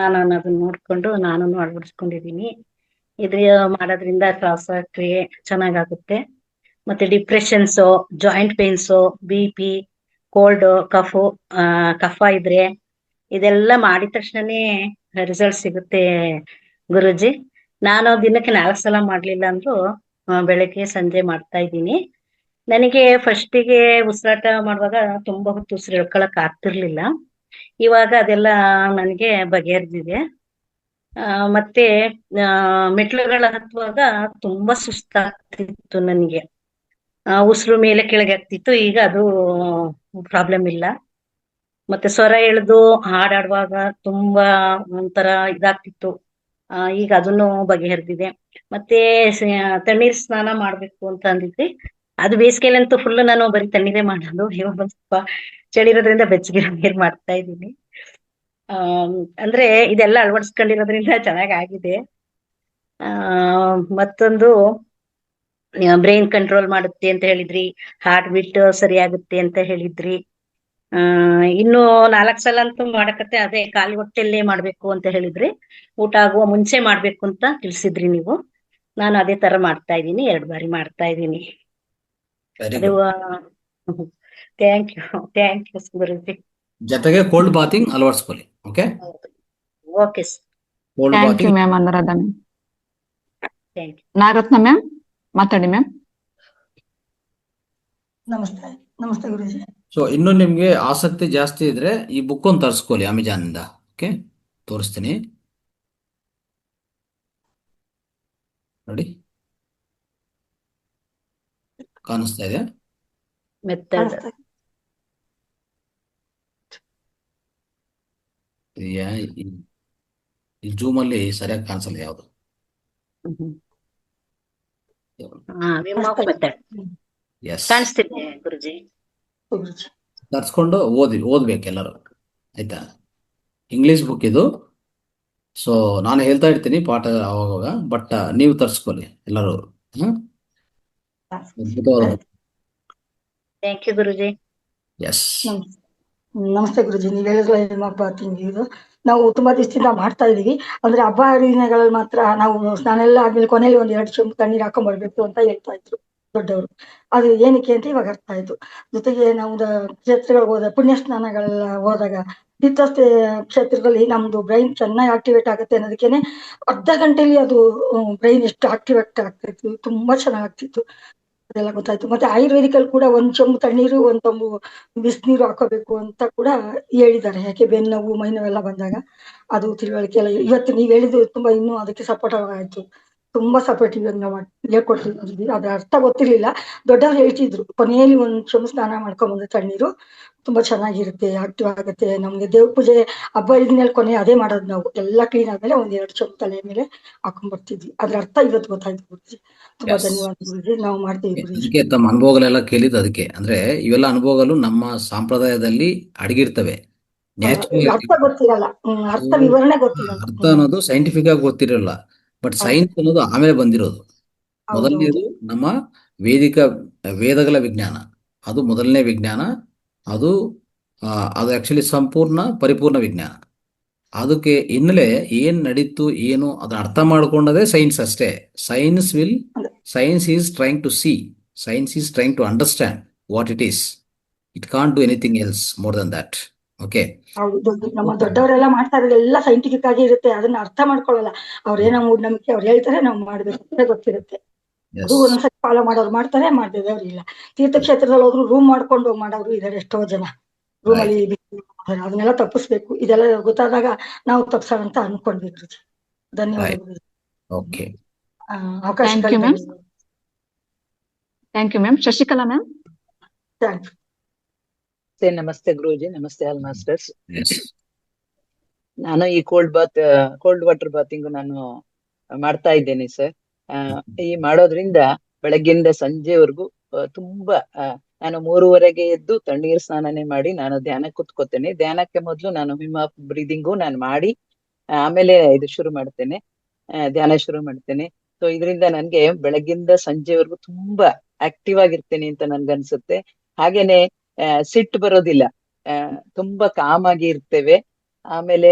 ಅದನ್ನ ನೋಡ್ಕೊಂಡು ನಾನು ಅಳವಡಿಸ್ಕೊಂಡಿದೀನಿ. ಇದ್ರ ಮಾಡೋದ್ರಿಂದ ಶ್ವಾಸಕ್ರಿಯೆ ಚೆನ್ನಾಗಾಗುತ್ತೆ. ಮತ್ತೆ depressions, joint pains, BP, cold, ಕಫ ಇದ್ರೆ ಇದೆಲ್ಲ ಮಾಡಿದ ತಕ್ಷಣನೇ ರಿಸಲ್ಟ್ ಸಿಗುತ್ತೆ ಗುರುಜಿ. ನಾನು ದಿನಕ್ಕೆ 4 ಸಲ ಮಾಡ್ಲಿಲ್ಲ ಅಂದ್ರೂ ಬೆಳಗ್ಗೆ ಸಂಜೆ ಮಾಡ್ತಾ ಇದ್ದೀನಿ. ನನಗೆ ಫಸ್ಟಿಗೆ ಉಸಿರಾಟ ಮಾಡುವಾಗ ತುಂಬಾ ಹೊತ್ತು ಉಸಿರು ಎಳ್ಕೊಳಕ್ ಆಗ್ತಿರ್ಲಿಲ್ಲ. ಇವಾಗ ಅದೆಲ್ಲ ನನಗೆ ಬಗೆಹರಿದಿದೆ. ಮತ್ತೆ ಮೆಟ್ಲುಗಳ ಹತ್ತುವಾಗ ತುಂಬಾ ಸುಸ್ತಾಗ್ತಿತ್ತು ನನಗೆ, ಉಸಿರು ಮೇಲೆ ಕೆಳಗೆ ಆಗ್ತಿತ್ತು. ಈಗ ಅದು ಪ್ರಾಬ್ಲಮ್ ಇಲ್ಲ. ಮತ್ತೆ ಸ್ವರ ಎಳೆದು ಹಾಡಾಡುವಾಗ ತುಂಬಾ ಒಂಥರ ಇದಾಗ್ತಿತ್ತು, ಈಗ ಅದನ್ನು ಬಗೆಹರಿದಿದೆ. ಮತ್ತೆ ತಣ್ಣೀರ್ ಸ್ನಾನ ಮಾಡ್ಬೇಕು ಅಂತ ಅಂದಿದ್ರಿ, ಅದು ಬೇಸಿಗೆಯಲ್ಲಂತೂ ಫುಲ್ ನಾನು ಬರೀ ತಣ್ಣೀರೇ ಮಾಡೋದು. ಇವಾಗ ಸ್ವಲ್ಪ ಚಳಿ ಇರೋದ್ರಿಂದ ಬೆಚ್ಚಗಿರೋ ನೀರ್ ಮಾಡ್ತಾ ಇದ್ದೀನಿ. ಅಂದ್ರೆ ಇದೆಲ್ಲ ಅಳವಡಿಸ್ಕೊಂಡಿರೋದ್ರಿಂದ ಚೆನ್ನಾಗ್ ಆಗಿದೆ. ಮತ್ತೊಂದು ಬ್ರೈನ್ ಕಂಟ್ರೋಲ್ ಮಾಡುತ್ತೆ ಅಂತ ಹೇಳಿದ್ರಿ, ಹಾರ್ಟ್ ಬೀಟ್ ಸರಿ ಆಗುತ್ತೆ ಅಂತ ಹೇಳಿದ್ರಿ. ಇನ್ನು 4 ಸಲ ಅಂತೂ ಮಾಡಕತ್ತೆ, ಅದೇ ಖಾಲಿ ಹೊಟ್ಟೆಲ್ಲೇ ಮಾಡ್ಬೇಕು ಅಂತ ಹೇಳಿದ್ರಿ, ಊಟ ಆಗುವ ಮುಂಚೆ ಮಾಡ್ಬೇಕು ಅಂತ ತಿಳಿಸಿದ್ರಿ ನೀವು. ನಾನು ಅದೇ ತರ ಮಾಡ್ತಾ ಇದ್ದೀನಿ, 2 ಬಾರಿ ಮಾಡ್ತಾ ಇದ್ದೀನಿ. Thank you Guruji. ಜೊತೆಗೆ ಕೋಲ್ಡ್ ಬಾತಿಂಗ್ ಅಳವಡಿಸ್ಕೊಳ್ಳಿ. Okay, okay sir. Thank you ma'am. Anuradha ma'am. Nagaratna ma'am ಮಾತಾಡಿ ಮ್ಯಾಮ್. ನಮಸ್ತೆ ನಮಸ್ತೆ ಗುರುಜಿ. ಸೊ ಇನ್ನೂ ನಿಮಗೆ ಆಸಕ್ತಿ ಜಾಸ್ತಿ ಇದ್ರೆ ಈ ಬುಕ್ ಒಂದು ತರಿಸ್ಕೊಳ್ಳಿ ಅಮೆಜಾನಿಂದ. ಓಕೆ, ತೋರಿಸ್ತೀನಿ ನೋಡಿ, ಕಾಣಿಸ್ತಾ ಇದೆ. ಮೆಥಡ್. ಕಾಣಿಸ್ತಾ ಇದೆ. ಈ ಜೂಮ್ ಅಲ್ಲಿ ಸರಿಯಾಗಿ ಕಾಣಿಸಲ್ಲ ಯಾವುದು. ವಿಮ್ ಆಫ್ ಮೆಥಡ್ ಎಸ್, ಕಾಣಿಸ್ತಿದೆ ಗುರುಜಿ. ಗುರುಜಿ ತರಿಸ್ಕೊಂಡು ಓದ್ಬೇಕು ಎಲ್ಲರೂ, ಆಯ್ತಾ? ಇಂಗ್ಲಿಷ್ ಬುಕ್ ಇದು. ಸೊ ನಾನು ಹೇಳ್ತಾ ಇರ್ತೀನಿ ಪಾಠ ಅವಾಗ, ಬಟ್ ನೀವು ತರಿಸ್ಕೊಳ್ಳಿ ಎಲ್ಲರೂ. ಅದ್ಭುತವಾದ ಥ್ಯಾಂಕ್ ಯು ಗುರುಜಿ. ಎಸ್. ನಮಸ್ತೆ. ನಮಸ್ತೆ ಗುರುಜಿ. ನೀವು ಹೇಳಿದ್ರಲ್ಲ ಹೆಣ್ಮಕ್ಳು ಬಾತಿಂಗ್, ಇದು ನಾವು ತುಂಬಾ ದಿವಸದಿಂದ ಮಾಡ್ತಾ ಇದೀವಿ. ಅಂದ್ರೆ ಹಬ್ಬ ಹರಿದಿನಗಳಲ್ಲಿ ಮಾತ್ರ ನಾವು ಸ್ನಾನ ಎಲ್ಲ ಆದ್ಮೇಲೆ ಕೊನೆಯಲ್ಲಿ ಒಂದ್ 2 ಚೊಂಬು ತಣ್ಣೀರ್ ಹಾಕೊಂಡ್ ಬರ್ಬೇಕು ಅಂತ ಹೇಳ್ತಾ ಇದ್ರು ದೊಡ್ಡವರು. ಅದು ಏನಕ್ಕೆ ಅಂತ ಇವಾಗ ಅರ್ಥ ಆಯ್ತು. ಜೊತೆಗೆ ನಾವು ಕ್ಷೇತ್ರಗಳಿಗೆ ಹೋದ ಪುಣ್ಯ ಸ್ನಾನಗಳೆಲ್ಲ ಹೋದಾಗ ತೀರ್ಥ ಕ್ಷೇತ್ರದಲ್ಲಿ ನಮ್ದು ಬ್ರೈನ್ ಚೆನ್ನಾಗಿ ಆಕ್ಟಿವೇಟ್ ಆಗುತ್ತೆ ಅನ್ನೋದಕ್ಕೇನೆ ಅರ್ಧ ಗಂಟೆಯಲ್ಲಿ ಅದು ಬ್ರೈನ್ ಎಷ್ಟು ಆಕ್ಟಿವೇಟ್ ಆಗ್ತಿತ್ತು, ತುಂಬಾ ಚೆನ್ನಾಗ್ತಿತ್ತು. ಅದೆಲ್ಲ ಗೊತ್ತಾಯ್ತು. ಮತ್ತೆ ಆಯುರ್ವೇದಿಕ್ ಅಲ್ಲಿ ಕೂಡ 1 ಚೊಂಬು ತಣ್ಣೀರು 1 ಚೊಂಬು ಬಿಸಿನೀರು ಹಾಕೋಬೇಕು ಅಂತ ಕೂಡ ಹೇಳಿದ್ದಾರೆ. ಯಾಕೆ ಬೆನ್ನೋವು ಮೈನೋವೆಲ್ಲ ಬಂದಾಗ ಅದು ತಿಳುವಳಿಕೆ ಎಲ್ಲ ಇವತ್ತು ನೀವ್ ಹೇಳಿದ್ದು ತುಂಬಾ ಇನ್ನೂ ಅದಕ್ಕೆ ಸಪೋರ್ಟ್ ಆಯ್ತು. ತುಂಬಾ ಸಪೋರ್ಟಿವ್ ಆಗಿ ನಾವು ಹೇಳ್ಕೊಡ್ತಿದ್ವಿ. ಅದ್ರ ಅರ್ಥ ಗೊತ್ತಿರ್ಲಿಲ್ಲ. ದೊಡ್ಡವ್ರು ಹೇಳ್ತಿದ್ರು ಕೊನೆಯಲ್ಲಿ 1 ಚೊಂಬು ಸ್ನಾನ ಮಾಡ್ಕೊಂಡ್ ಬಂದ್ರೆ ತಣ್ಣೀರು ತುಂಬಾ ಚೆನ್ನಾಗಿರುತ್ತೆ, ಆಕ್ಟಿವ್ ಆಗುತ್ತೆ. ನಮ್ಗೆ ದೇವ್ರ ಪೂಜೆ ಹಬ್ಬ ಹರಿದಿನಲ್ಲಿ ಕೊನೆ ಅದೇ ಮಾಡೋದು. ನಾವು ಎಲ್ಲ ಕ್ಲೀನ್ ಆದ್ಮೇಲೆ 1-2 ಚೊಂಬು ತಲೆ ಮೇಲೆ ಹಾಕೊಂಡ್ ಬರ್ತಿದ್ವಿ. ಅದ್ರ ಅರ್ಥ ಇವತ್ತು ಗೊತ್ತಾಯ್ತು ಗುರುಜಿ. ತುಂಬಾ Yes. ಧನ್ಯವಾದ ಗುರುಜಿ. ನಾವು ಮಾಡ್ತೀವಿ ಗುರುಜಿ. ಅದಕ್ಕೆ ತಮ್ಮ ಅನುಭವಗಳೆಲ್ಲ ಕೇಳಿದ್ದು ಅದಕ್ಕೆ. ಅಂದ್ರೆ ಇವೆಲ್ಲ ಅನುಭವಗಳು ನಮ್ಮ ಸಂಪ್ರದಾಯದಲ್ಲಿ ಅಡಗಿರ್ತವೆ. ನ್ಯಾಚುರಲ್ ಅರ್ಥ ಗೊತ್ತಿರಲ್ಲ. ಅರ್ಥ ವಿವರಣೆ ಗೊತ್ತಿರಲ್ಲ. ಅರ್ಥ ಅನ್ನೋದು ಸೈಂಟಿಫಿಕ್ ಆಗಿ ಗೊತ್ತಿರಲ್ಲ, ಬಟ್ ಸೈನ್ಸ್ ಅನ್ನೋದು ಆಮೇಲೆ ಬಂದಿರೋದು. ಮೊದಲನೇದು ನಮ್ಮ ವೇದಿಕ ವೇದಗಳ ವಿಜ್ಞಾನ, ಅದು ಮೊದಲನೇ ವಿಜ್ಞಾನ. ಅದು ಅದು ಆಕ್ಚುಲಿ ಸಂಪೂರ್ಣ ಪರಿಪೂರ್ಣ ವಿಜ್ಞಾನ. ಅದಕ್ಕೆ ಹಿನ್ನೆಲೆ ಏನ್ ನಡೀತು ಏನು ಅದನ್ನ ಅರ್ಥ ಮಾಡ್ಕೊಂಡದೇ ಸೈನ್ಸ್ ಅಷ್ಟೇ. Science is trying to see, science is trying to understand what it is. It can't do anything else more than that. Okay, ಹೌದು. ನಮ್ಮ ದೊಡ್ಡವರೆಲ್ಲ ಮಾಡ್ತಾ ಇರೋದು ಎಲ್ಲ ಸೈಂಟಿಫಿಕ್ ಆಗಿ ಇರುತ್ತೆ. ಅದನ್ನ ಅರ್ಥ ಮಾಡ್ಕೊಳ್ಳಲ್ಲ. ಅವ್ರೇನೋ ಮೂಢನಂಬಿಕೆ ಅವ್ರು ಹೇಳ್ತಾರೆ, ನಾವು ಮಾಡ್ಬೇಕು ಅಂತ ಗೊತ್ತಿರುತ್ತೆ. ಅದು ಒಂದ್ಸತಿ ಫಾಲೋ ಮಾಡೋರು ಮಾಡ್ತಾರೆ, ಮಾಡ್ತಿದ್ದವ್ರು ಇಲ್ಲ. ತೀರ್ಥಕ್ಷೇತ್ರದಲ್ಲಿ ಹೋದ್ರು ರೂಮ್ ಮಾಡ್ಕೊಂಡು ಮಾಡೋರು ಇದಾರೆ ಎಷ್ಟೋ ಜನ. ರೂಮ್ ಅಲ್ಲಿ ಅದನ್ನೆಲ್ಲ ತಪ್ಪಿಸ್ಬೇಕು. ಇದೆಲ್ಲ ಗೊತ್ತಾದಾಗ ನಾವು ತಪ್ಸೋಣ ಅಂತ ಅನ್ಕೊಂಡ್ವಿ ಗುರುಜಿ. ಧನ್ಯವಾದ ಗುರುಜಿ. ಓಕೆ, ಅವಕಾಶ Thank you, ma'am. Thank you ma'am. Shashikala ma'am. Thanks. Namaste Guruji, ನಮಸ್ತೆ ಆಲ್ ಮಾಸ್ಟರ್ಸ್. ಎಸ್. ನಾನು ಈ ಕೋಲ್ಡ್ ವಾಟರ್ ಬಾತಿಂಗ್ ನಾನು ಮಾಡ್ತಾ ಇದ್ದೇನೆ ಸರ್. ಈ ಮಾಡೋದ್ರಿಂದ ಬೆಳಗ್ಗಿಂದ ಸಂಜೆವರೆಗೂ ತುಂಬಾ ನಾನು 3:30ಗೆ ಎದ್ದು ತಣ್ಣೀರ್ ಸ್ನಾನನೆ ಮಾಡಿ ನಾನು ಧ್ಯಾನ ಕೂತ್ಕೋತೇನೆ. ಧ್ಯಾನಕ್ಕೆ ಮೊದಲು ನಾನು ವಿಮ್ ಆಫ್ ಬ್ರೀದಿಂಗು ನಾನು ಮಾಡಿ ಆಮೇಲೆ ಇದು ಶುರು ಮಾಡ್ತೇನೆ, ಧ್ಯಾನ ಶುರು ಮಾಡ್ತೇನೆ. ಸೊ ಇದರಿಂದ ನನ್ಗೆ ಬೆಳಗ್ಗಿಂದ ಸಂಜೆವರೆಗೂ ತುಂಬಾ ಆಕ್ಟಿವ್ ಆಗಿರ್ತೇನೆ ಅಂತ ನನ್ಗನ್ಸುತ್ತೆ. ಹಾಗೇನೆ ಸಿಟ್ಟು ಬರೋದಿಲ್ಲ, ತುಂಬಾ ಕಾಮ್ ಆಗಿ ಇರ್ತೇವೆ. ಆಮೇಲೆ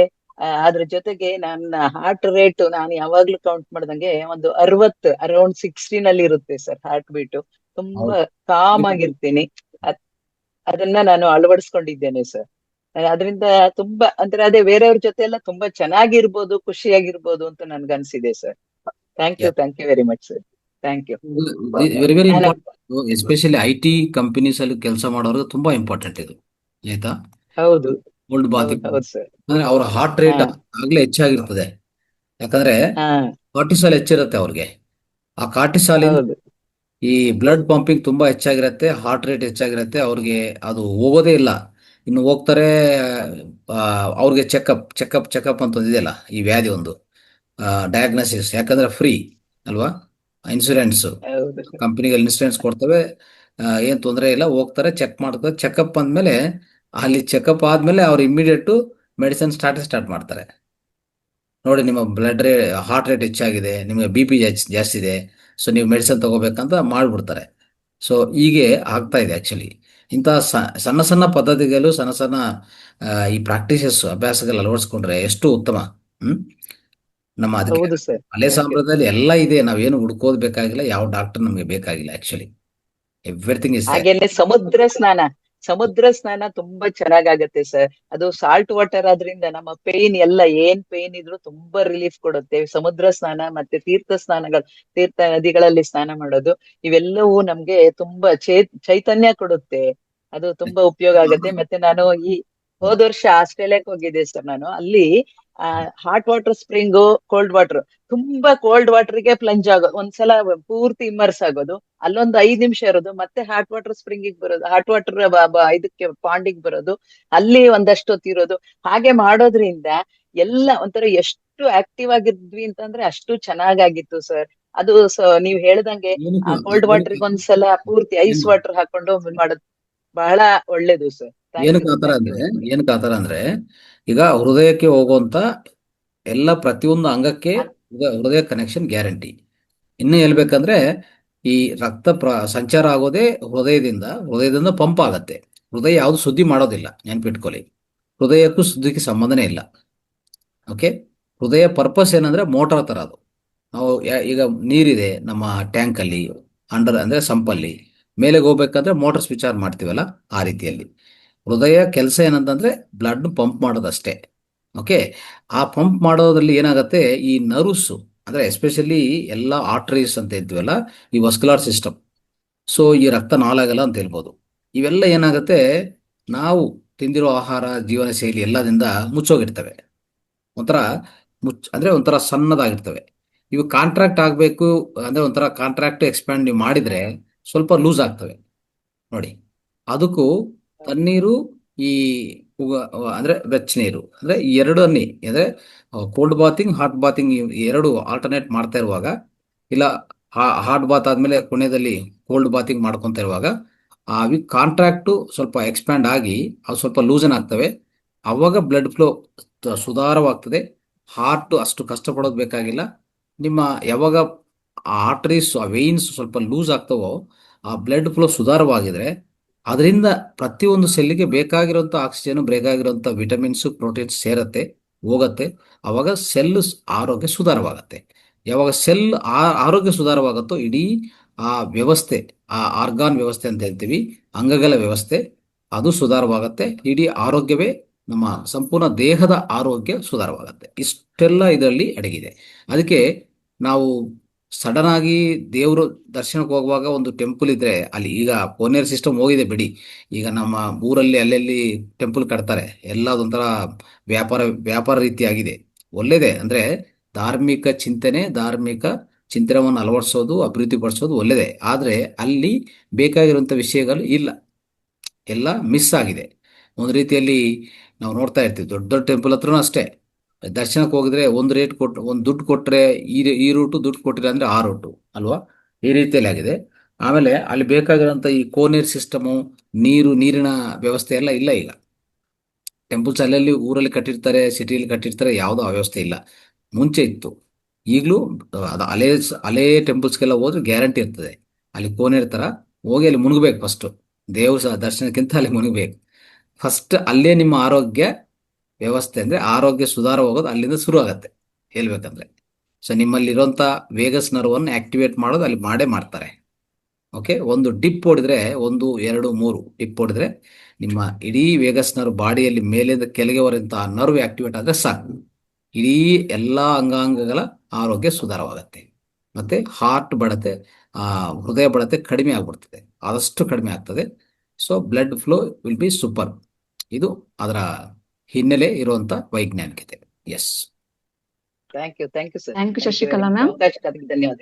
ಅದ್ರ ಜೊತೆಗೆ ನನ್ನ ಹಾರ್ಟ್ ರೇಟ್ ನಾನು ಯಾವಾಗ್ಲೂ ಕೌಂಟ್ ಮಾಡ್ದಂಗೆ ಒಂದು 60 ಅರೌಂಡ್ 16 ಇರುತ್ತೆ ಸರ್ ಹಾರ್ಟ್ ಬೀಟ್. ತುಂಬಾ ಕಾಮ್ ಆಗಿರ್ತೀನಿ. ಅದನ್ನ ನಾನು ಅಳವಡಿಸ್ಕೊಂಡಿದ್ದೇನೆ ಸರ್. ಅದರಿಂದ ತುಂಬಾ ಅಂದ್ರೆ ಅದೇ ಬೇರೆಯವ್ರ ಜೊತೆ ಎಲ್ಲ ತುಂಬಾ ಚೆನ್ನಾಗಿರ್ಬೋದು, ಖುಷಿಯಾಗಿರ್ಬೋದು ಅಂತ ನನ್ಗನ್ಸಿದೆ sir. Thank you very much sir. Thank you. Very very important. Especially IT companies ಅಲ್ಲಿ ಕೆಲಸ ಮಾಡೋರಿಗೆ ತುಂಬಾ ಇಂಪಾರ್ಟೆಂಟ್ ಇದು, ಆಯ್ತಾ? ಹೌದು ಕೋಲ್ಡ್ ಬಾತಿಂಗ್ ಹೌದು ಸರ್. ಅಂದ್ರೆ ಅವ್ರ ಹಾರ್ಟ್ ರೇಟ್ ಆಗ್ಲೇ ಹೆಚ್ಚಾಗಿರ್ತದೆ. ಯಾಕಂದ್ರೆ ಕಾರ್ಟಿಸಾಲ್ ಹೆಚ್ಚಿರುತ್ತೆ ಅವ್ರಿಗೆ. ಆ ಕಾರ್ಟಿಸಾಲ್ ಈ ಬ್ಲಡ್ ಪಂಪಿಂಗ್ ತುಂಬಾ ಹೆಚ್ಚಾಗಿರುತ್ತೆ, ಹಾರ್ಟ್ ರೇಟ್ ಹೆಚ್ಚಾಗಿರುತ್ತೆ. ಅವ್ರಿಗೆ ಅದು ಹೋಗೋದೇ ಇಲ್ಲ. ಇನ್ನು ಹೋಗ್ತಾರೆ ಅವ್ರಿಗೆ ಚೆಕಪ್ ಅಂತ ಇದೆಯಲ್ಲ, ಈ ವ್ಯಾಧಿ ಒಂದು ಡಯಾಗ್ನೋಸಿಸ್. ಯಾಕಂದ್ರೆ ಫ್ರೀ ಅಲ್ವಾ, ಇನ್ಸೂರೆನ್ಸ್ ಕಂಪನಿಗಳು ಇನ್ಸೂರೆನ್ಸ್ ಕೊಡ್ತವೆ, ಏನ್ ತೊಂದರೆ ಇಲ್ಲ. ಹೋಗ್ತಾರೆ, ಚೆಕ್ ಮಾಡ್ತಾರೆ. ಚೆಕಪ್ ಅಂದ್ಮೇಲೆ ಅಲ್ಲಿ ಚೆಕಪ್ ಆದ್ಮೇಲೆ ಅವ್ರು ಇಮಿಡಿಯೇಟ್ ಮೆಡಿಸಿನ್ ಸ್ಟಾರ್ಟ್ ಮಾಡ್ತಾರೆ. ನೋಡಿ, ನಿಮ್ಮ ಹಾರ್ಟ್ ರೇಟ್ ಹೆಚ್ಚಾಗಿದೆ, ನಿಮಗೆ BP ಜಾಸ್ತಿ ಇದೆ, ಸೊ ನೀವು ಮೆಡಿಸಿನ್ ತಗೋಬೇಕಂತ ಮಾಡ್ಬಿಡ್ತಾರೆ. ಸೊ ಹೀಗೆ ಆಗ್ತಾ ಇದೆ ಆಕ್ಚುಲಿ. ಇಂತಹ ಸಣ್ಣ ಸಣ್ಣ ಪದ್ಧತಿಗಳು, ಸಣ್ಣ ಈ ಪ್ರಾಕ್ಟೀಸಸ್ ಅಭ್ಯಾಸಗಳು ಅಳವಡಿಸ್ಕೊಂಡ್ರೆ ಎಷ್ಟು ಉತ್ತಮ. ನಮ್ಮ ಅದಕ್ಕೆ ಹಳೆ ಸಂಪ್ರದಾಯದಲ್ಲಿ ಎಲ್ಲ ಇದೆ. ನಾವೇನು ಹುಡ್ಕೋದ್ ಬೇಕಾಗಿಲ್ಲ, ಯಾವ ಡಾಕ್ಟರ್ ನಮಗೆ ಬೇಕಾಗಿಲ್ಲ. ಆಕ್ಚುಲಿ ಎವ್ರಿಥಿಂಗ್ ಇಸ್ ಹಾಗೇನೆ ಸಮುದ್ರ ಸ್ನಾನ ತುಂಬಾ ಚೆನ್ನಾಗಾಗತ್ತೆ ಸರ್. ಅದು ಸಾಲ್ಟ್ ವಾಟರ್ ಆದ್ರಿಂದ ನಮ್ಮ ಪೇನ್ ಎಲ್ಲ ಏನ್ ಪೇನ್ ಇದ್ರು ತುಂಬಾ ರಿಲೀಫ್ ಕೊಡುತ್ತೆ. ಸಮುದ್ರ ಸ್ನಾನ ಮತ್ತೆ ತೀರ್ಥ ನದಿಗಳಲ್ಲಿ ಸ್ನಾನ ಮಾಡೋದು ಇವೆಲ್ಲವೂ ನಮ್ಗೆ ತುಂಬಾ ಚೈತನ್ಯ ಕೊಡುತ್ತೆ. ಅದು ತುಂಬಾ ಉಪಯೋಗ ಆಗುತ್ತೆ. ಮತ್ತೆ ನಾನು ಹೋದ ವರ್ಷ ಆಸ್ಟ್ರೇಲಿಯಾಕ್ ಹೋಗಿದ್ದೆ ಸರ್. ನಾನು ಅಲ್ಲಿ hot water spring, cold water, ತುಂಬಾ ಕೋಲ್ಡ್ ವಾಟರ್ಗೆ ಪ್ಲಂಜ್ ಆಗೋದು, ಒಂದ್ಸಲ ಪೂರ್ತಿ ಇಮ್ಮರ್ಸ್ ಆಗೋದು, ಅಲ್ಲೊಂದು 5 ನಿಮಿಷ ಇರೋದು, ಮತ್ತೆ ಹಾಟ್ ವಾಟರ್ ಸ್ಪ್ರಿಂಗಿಗೆ ಬರೋದು, ಹಾಟ್ ವಾಟರ್ ಇದಕ್ಕೆ ಪಾಂಡಿಗೆ ಬರೋದು, ಅಲ್ಲಿ ಒಂದಷ್ಟು ಹೊತ್ತಿರೋದು. ಹಾಗೆ ಮಾಡೋದ್ರಿಂದ ಎಲ್ಲ ಒಂಥರ ಎಷ್ಟು ಆಕ್ಟಿವ್ ಆಗಿದ್ವಿ ಅಂತಂದ್ರೆ ಅಷ್ಟು ಚೆನ್ನಾಗಾಗಿತ್ತು ಸರ್. ಅದು ನೀವ್ ಹೇಳ್ದಂಗೆ ಏನಕ್ಕೆ ಆ ಕೋಲ್ಡ್ ವಾಟರ್ಗೆ ಒಂದ್ಸಲ ಪೂರ್ತಿ ಐಸ್ ಏನು- ವಾಟರ್ ಹಾಕೊಂಡು ಮಾಡೋದು ಬಹಳ ಒಳ್ಳೇದು sir. Thank you thank you. ಏನಕ್ಕೆ ಆತರ ಅಂದ್ರೆ ಈಗ ಹೃದಯಕ್ಕೆ ಹೋಗುವಂತ ಎಲ್ಲ ಪ್ರತಿಯೊಂದು ಅಂಗಕ್ಕೆ ಹೃದಯ ಕನೆಕ್ಷನ್ ಗ್ಯಾರಂಟಿ. ಇನ್ನು ಹೇಳ್ಬೇಕಂದ್ರೆ ಈ ಸಂಚಾರ ಆಗೋದೇ ಹೃದಯದಿಂದ ಪಂಪ್ ಆಗತ್ತೆ. ಹೃದಯ ಯಾವುದು ಸುದ್ದಿ ಮಾಡೋದಿಲ್ಲ, ನೆನ್ಪಿಟ್ಕೊಳ್ಳಿ. ಹೃದಯಕ್ಕೂ ಸುದ್ದಿಗೆ ಸಂಬಂಧನೇ ಇಲ್ಲ. ಓಕೆ, ಹೃದಯ ಪರ್ಪಸ್ ಏನಂದ್ರೆ ಮೋಟಾರ್ ತರ ಅದು. ನಾವು ಈಗ ನೀರಿದೆ ನಮ್ಮ ಟ್ಯಾಂಕಲ್ಲಿ, ಅಂದ್ರೆ ಸಂಪಲ್ಲಿ, ಮೇಲೆ ಹೋಗ್ಬೇಕಂದ್ರೆ ಮೋಟಾರ್ ಸ್ವಿಚ್ ಆನ್ ಮಾಡ್ತೀವಲ್ಲ, ಆ ರೀತಿಯಲ್ಲಿ ಹೃದಯ ಕೆಲಸ ಏನಂತಂದ್ರೆ ಬ್ಲಡ್ ಪಂಪ್ ಮಾಡೋದಷ್ಟೇ. ಓಕೆ, ಆ ಪಂಪ್ ಮಾಡೋದ್ರಲ್ಲಿ ಏನಾಗುತ್ತೆ, ಈ ನರ್ವ್ಸ್ ಅಂದ್ರೆ ಎಸ್ಪೆಷಲಿ ಎಲ್ಲ ಆರ್ಟರೀಸ್ ಅಂತ ಹೇಳ್ತೀವಲ್ಲ, ಈ ವಸ್ಕುಲಾರ್ ಸಿಸ್ಟಮ್, ಸೊ ಈ ರಕ್ತನಾಳಗಲ್ಲ ಅಂತ ಹೇಳ್ಬೋದು, ಇವೆಲ್ಲ ಏನಾಗುತ್ತೆ, ನಾವು ತಿಂದಿರೋ ಆಹಾರ, ಜೀವನ ಶೈಲಿ ಎಲ್ಲದಿಂದ ಮುಚ್ಚೋಗಿರ್ತವೆ. ಒಂಥರ ಅಂದ್ರೆ ಒಂಥರ ಸಣ್ಣದಾಗಿರ್ತವೆ. ಇವು ಕಾಂಟ್ರಾಕ್ಟ್ ಆಗಬೇಕು ಅಂದ್ರೆ ಒಂಥರ ಕಾಂಟ್ರಾಕ್ಟ್ ಎಕ್ಸ್ಪ್ಯಾಂಡ್ ನೀವು ಮಾಡಿದ್ರೆ ಸ್ವಲ್ಪ ಲೂಸ್ ಆಗ್ತವೆ ನೋಡಿ. ಅದಕ್ಕೂ ತಣ್ಣೀರು, ಈ ಅಂದ್ರೆ ಬೆಚ್ಚನೀರು, ಅಂದ್ರೆ ಈ ಎರಡು ಅಂದ್ರೆ ಕೋಲ್ಡ್ ಬಾತಿಂಗ್, ಹಾಟ್ ಬಾತಿಂಗ್, ಎರಡು ಆಲ್ಟರ್ನೇಟ್ ಮಾಡ್ತಾ ಇರುವಾಗ, ಇಲ್ಲ ಹಾಟ್ ಬಾತ್ ಆದ್ಮೇಲೆ ಕೊನೆಯಲ್ಲಿ ಕೋಲ್ಡ್ ಬಾತಿಂಗ್ ಮಾಡ್ಕೊತಾ ಇರುವಾಗ ಅವು ಕಾಂಟ್ರಾಕ್ಟು ಸ್ವಲ್ಪ ಎಕ್ಸ್ಪ್ಯಾಂಡ್ ಆಗಿ ಅವು ಸ್ವಲ್ಪ ಲೂಸನ್ ಆಗ್ತವೆ. ಅವಾಗ ಬ್ಲಡ್ ಫ್ಲೋ ಸುಧಾರವಾಗ್ತದೆ. ಹಾರ್ಟ್ ಅಷ್ಟು ಕಷ್ಟಪಡೋದು ಬೇಕಾಗಿಲ್ಲ. ನಿಮ್ಮ ಯಾವಾಗ ಆರ್ಟರೀಸ್, ವೇನ್ಸ್ ಸ್ವಲ್ಪ ಲೂಸ್ ಆಗ್ತವೋ, ಆ ಬ್ಲಡ್ ಫ್ಲೋ ಸುಧಾರವಾಗಿದ್ರೆ ಅದರಿಂದ ಪ್ರತಿಯೊಂದು ಸೆಲ್ಗೆ ಬೇಕಾಗಿರುವಂಥ ಆಕ್ಸಿಜನ್, ಬೇಕಾಗಿರುವಂಥ ವಿಟಮಿನ್ಸ್, ಪ್ರೋಟೀನ್ಸ್ ಸೇರತ್ತೆ, ಹೋಗತ್ತೆ. ಅವಾಗ ಸೆಲ್ ಆರೋಗ್ಯ ಸುಧಾರವಾಗತ್ತೆ. ಯಾವಾಗ ಸೆಲ್ ಆರೋಗ್ಯ ಸುಧಾರವಾಗುತ್ತೋ ಇಡೀ ಆ ವ್ಯವಸ್ಥೆ, ಆ ಆರ್ಗಾನ್ ವ್ಯವಸ್ಥೆ ಅಂತ ಹೇಳ್ತೀವಿ, ಅಂಗಗಳ ವ್ಯವಸ್ಥೆ, ಅದು ಸುಧಾರವಾಗತ್ತೆ. ಇಡೀ ಆರೋಗ್ಯವೇ, ನಮ್ಮ ಸಂಪೂರ್ಣ ದೇಹದ ಆರೋಗ್ಯ ಸುಧಾರವಾಗತ್ತೆ. ಇಷ್ಟೆಲ್ಲ ಇದರಲ್ಲಿ ಅಡಗಿದೆ. ಅದಕ್ಕೆ ನಾವು ಸಡನ್ ಆಗಿ ದೇವರು ದರ್ಶನಕ್ಕೆ ಹೋಗುವಾಗ ಒಂದು ಟೆಂಪಲ್ ಇದ್ರೆ, ಅಲ್ಲಿ ಈಗ ಕೋನೇರ್ ಸಿಸ್ಟಮ್ ಹೋಗಿದೆ ಬಿಡಿ, ಈಗ ನಮ್ಮ ಊರಲ್ಲಿ ಅಲ್ಲೆಲ್ಲಿ ಟೆಂಪಲ್ ಕಟ್ತಾರೆ, ಎಲ್ಲ ಅದೊಂಥರ ವ್ಯಾಪಾರ ರೀತಿ ಆಗಿದೆ. ಒಳ್ಳೇದೇ, ಅಂದ್ರೆ ಧಾರ್ಮಿಕ ಚಿಂತನೆಯನ್ನು ಅಳವಡಿಸೋದು, ಅಭಿವೃದ್ಧಿ ಪಡಿಸೋದು ಒಳ್ಳೇದೇ. ಆದ್ರೆ ಅಲ್ಲಿ ಬೇಕಾಗಿರುವಂಥ ವಿಷಯಗಳು ಇಲ್ಲ, ಎಲ್ಲ ಮಿಸ್ ಆಗಿದೆ. ಒಂದು ರೀತಿಯಲ್ಲಿ ನಾವು ನೋಡ್ತಾ ಇರ್ತೀವಿ, ದೊಡ್ಡ ದೊಡ್ಡ ಟೆಂಪಲ್ ಹತ್ರನೂ ಅಷ್ಟೇ, ದರ್ಶನಕ್ಕೆ ಹೋಗಿದ್ರೆ ಒಂದು ರೇಟ್ ಕೊಟ್ಟು, ಒಂದು ದುಡ್ಡು ಕೊಟ್ಟರೆ ಈ ರೂಟು, ದುಡ್ಡು ಕೊಟ್ಟಿಲ್ಲ ಅಂದರೆ ಆ ರೂಟು ಅಲ್ವಾ, ಈ ರೀತಿಯಲ್ಲಿ ಆಗಿದೆ. ಆಮೇಲೆ ಅಲ್ಲಿ ಬೇಕಾಗಿರೋಂಥ ಈ ಕೋನೇರ್ ಸಿಸ್ಟಮು, ನೀರಿನ ವ್ಯವಸ್ಥೆ ಎಲ್ಲ ಇಲ್ಲ. ಈಗ ಟೆಂಪಲ್ಸ್ ಅಲ್ಲಲ್ಲಿ ಊರಲ್ಲಿ ಕಟ್ಟಿರ್ತಾರೆ, ಸಿಟಿಯಲ್ಲಿ ಕಟ್ಟಿರ್ತಾರೆ, ಯಾವುದೋ ವ್ಯವಸ್ಥೆ ಇಲ್ಲ. ಮುಂಚೆ ಇತ್ತು, ಈಗಲೂ ಅದು ಹಳೇ ಟೆಂಪಲ್ಸ್ಗೆಲ್ಲ ಹೋದ್ರೆ ಗ್ಯಾರಂಟಿ ಇರ್ತದೆ. ಅಲ್ಲಿ ಕೋನೇರ್ ಥರ ಹೋಗಿ ಅಲ್ಲಿ ಮುಳುಗಬೇಕು ಫಸ್ಟು, ದರ್ಶನಕ್ಕಿಂತ ಅಲ್ಲಿ ಮುಳುಗಬೇಕು ಫಸ್ಟ್. ಅಲ್ಲೇ ನಿಮ್ಮ ಆರೋಗ್ಯ ವ್ಯವಸ್ಥೆ ಅಂದ್ರೆ ಆರೋಗ್ಯ ಸುಧಾರ ಹೋಗೋದು ಅಲ್ಲಿಂದ ಶುರು ಆಗತ್ತೆ ಹೇಳ್ಬೇಕಂದ್ರೆ. ಸೊ ನಿಮ್ಮಲ್ಲಿರುವಂಥ ವೇಗಸ್ ನರ್ವನ್ನು ಆಕ್ಟಿವೇಟ್ ಮಾಡೋದು ಅಲ್ಲಿ ಮಾಡ್ತಾರೆ. ಓಕೆ, ಒಂದು ಡಿಪ್ ಹೊಡಿದ್ರೆ, 1, 2, 3 ಡಿಪ್ ಹೊಡಿದ್ರೆ ನಿಮ್ಮ ಇಡೀ ವೇಗಸ್ ನರ್ವ್ ಬಾಡಿಯಲ್ಲಿ ಮೇಲಿಂದ ಕೆಳಗೆ ಬರುವಂತಹ ನರ್ವ್ ಆಕ್ಟಿವೇಟ್ ಆದರೆ ಸಾಕು, ಇಡೀ ಎಲ್ಲ ಅಂಗಾಂಗಗಳ ಆರೋಗ್ಯ ಸುಧಾರವಾಗತ್ತೆ. ಮತ್ತೆ ಹಾರ್ಟ್ ಬಡತೆ, ಹೃದಯ ಬಡತೆ ಕಡಿಮೆ ಆಗ್ಬಿಡ್ತದೆ, ಆದಷ್ಟು ಕಡಿಮೆ ಆಗ್ತದೆ. So blood flow will be super. ಇದು ಅದರ ಹಿನ್ನೆಲೆ ಇರುವಂತ ವೈಜ್ಞಾನಿಕತೆ. Yes, thank you sir. Thank you Shashikala ma'am. ಅವಕಾಶಕ್ಕಾಗಿ ಧನ್ಯವಾದ.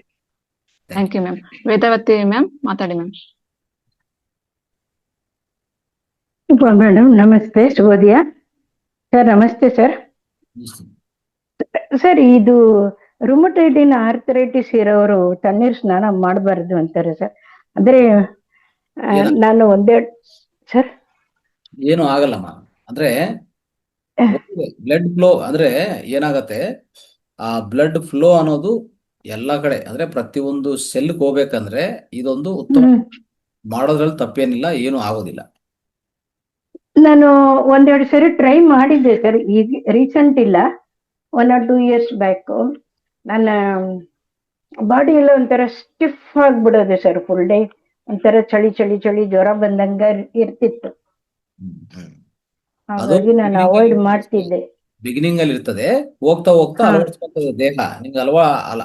Thank you ma'am. Vedavathi ma'am ಮಾತಾಡಿ ಮ್ಯಾಮ್. ಮೇಡಮ್ ನಮಸ್ತೆ, ಶುಭೋದಯ ಸರ್. ನಮಸ್ತೆ ಸರ್. ಸರ್, ಇದು ರುಮಟೈಡಿನ್ ಆರ್ಥರೈಟಿಸ್ ಇರೋರು ತಣ್ಣೀರ್ ಸ್ನಾನ ಮಾಡಬಾರ್ದು ಅಂತಾರೆ ಸರ್. ಅಂದ್ರೆ ನಾನು ಒಂದೆರಡು ಸರ್ ಏನು ಆಗಲ್ಲಮ್ಮ. ಅಂದ್ರೆ ಬ್ಲಡ್ ಫ್ಲೋ ಅಂದ್ರೆ ಏನಾಗತ್ತೆ, ಆ ಬ್ಲಡ್ ಫ್ಲೋ ಅನ್ನೋದು ಎಲ್ಲ ಕಡೆ ಅಂದ್ರೆ ಪ್ರತಿಯೊಂದು ಸೆಲ್ಗೆ ಹೋಗ್ಬೇಕಂದ್ರೆ ಇದೊಂದು ಉತ್ತಮ, ಮಾಡೋದ್ರಲ್ಲಿ ತಪ್ಪೇನಿಲ್ಲ, ಏನು ಆಗೋದಿಲ್ಲ. ನಾನು ಒಂದೆರಡು ಸರಿ ಟ್ರೈ ಮಾಡಿದ್ದೆ ಸರ್, ಈಗ ರೀಸೆಂಟ್ ಇಲ್ಲ, 1 or 2 years ಬ್ಯಾಕ್. ನನ್ನ ಬಾಡಿ ಎಲ್ಲ ಒಂಥರ ಸ್ಟಿಫ್ ಆಗ್ಬಿಡೋದು ಸರ್, ಫುಲ್ ಡೇ ಒಂಥರ ಚಳಿ ಜ್ವರ ಬಂದಂಗ ಇರ್ತಿತ್ತು. ಅದು ಹಾಗಾಗಿ ನಾನು ಅವಾಯ್ಡ್ ಮಾಡ್ತಿದ್ದೆ. ಬಿಗಿನಿಂಗ್ ಅಲ್ಲಿ ಇರ್ತದೆ, ಹೋಗ್ತಾ ಹೋಗ್ತಾ ಹಾ ಅಳವಡಿಸ್ಕೊಳ್ತದೆ ದೇಹ. ನಿಮ್ಗೆ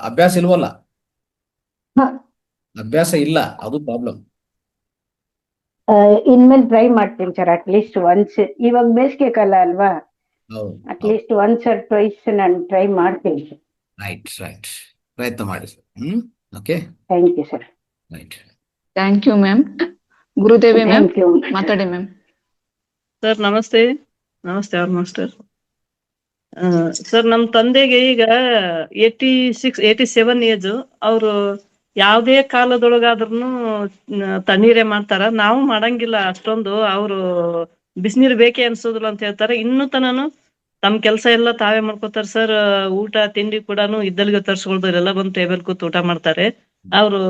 ಅಭ್ಯಾಸ ಇಲ್ವಲ್ಲ, ಹಾ ಅಭ್ಯಾಸ ಇಲ್ಲ, ಅದು ಪ್ರಾಬ್ಲಮ್. ಇನ್ಮೇಲೆ ಟ್ರೈ ಮಾಡ್ತೀನಿ ಸರ್. ಅಟ್ಲೀಸ್ಟ್ ಒನ್ಸ್, ಇವಾಗ ಬೇಸಿಗೆ ಕಾಲ ಅಲ್ವಾ, ಹೌದು ಹೌದು, ಅಟ್ಲೀಸ್ಟ್ ಒನ್ಸ್ ಆರ್ ಟ್ವೈಸ್ ನಾನು ಟ್ರೈ ಮಾಡ್ತೀನಿ ಸರ್. ರೈಟ್ ರೈಟ್, ಪ್ರಯತ್ನ ಮಾಡಿ sir. Okay, thank you sir. Right. Thank you ma'am. Gurudevi ma'am thank you. ಮಾತಾಡಿ ಮ್ಯಾಮ್. ಸರ್ ನಮಸ್ತೆ. ನಮಸ್ತೆ ಅವ್ರ ಮಾಸ್ಟರ್. ಸರ್ ನಮ್ಮ ತಂದೆಗೆ ಈಗ 87 ಏಜ್. ಅವರು ಯಾವುದೇ ಕಾಲದೊಳಗಾದ್ರೂ ತಣ್ಣೀರೇ ಮಾಡ್ತಾರ. ನಾವು ಮಾಡಂಗಿಲ್ಲ ಅಷ್ಟೊಂದು. ಅವರು ಬಿಸಿನೀರು ಬೇಕೇ ಅನ್ಸೋದಿಲ್ಲ ಅಂತ ಹೇಳ್ತಾರೆ. ಇನ್ನೂ ತನನು ತಮ್ಮ ಕೆಲಸ ಎಲ್ಲ ತಾವೇ ಮಾಡ್ಕೋತಾರ ಸರ್. ಊಟ ತಿಂಡಿ ಕೂಡ ಇದ್ದಲ್ಲಿಗೆ ತರ್ಸ್ಕೊಳ್ತಾರೆ. ಎಲ್ಲ ಬಂದು ಟೇಬಲ್ ಕೂತ್ ಊಟ ಮಾಡ್ತಾರೆ. ಅವರು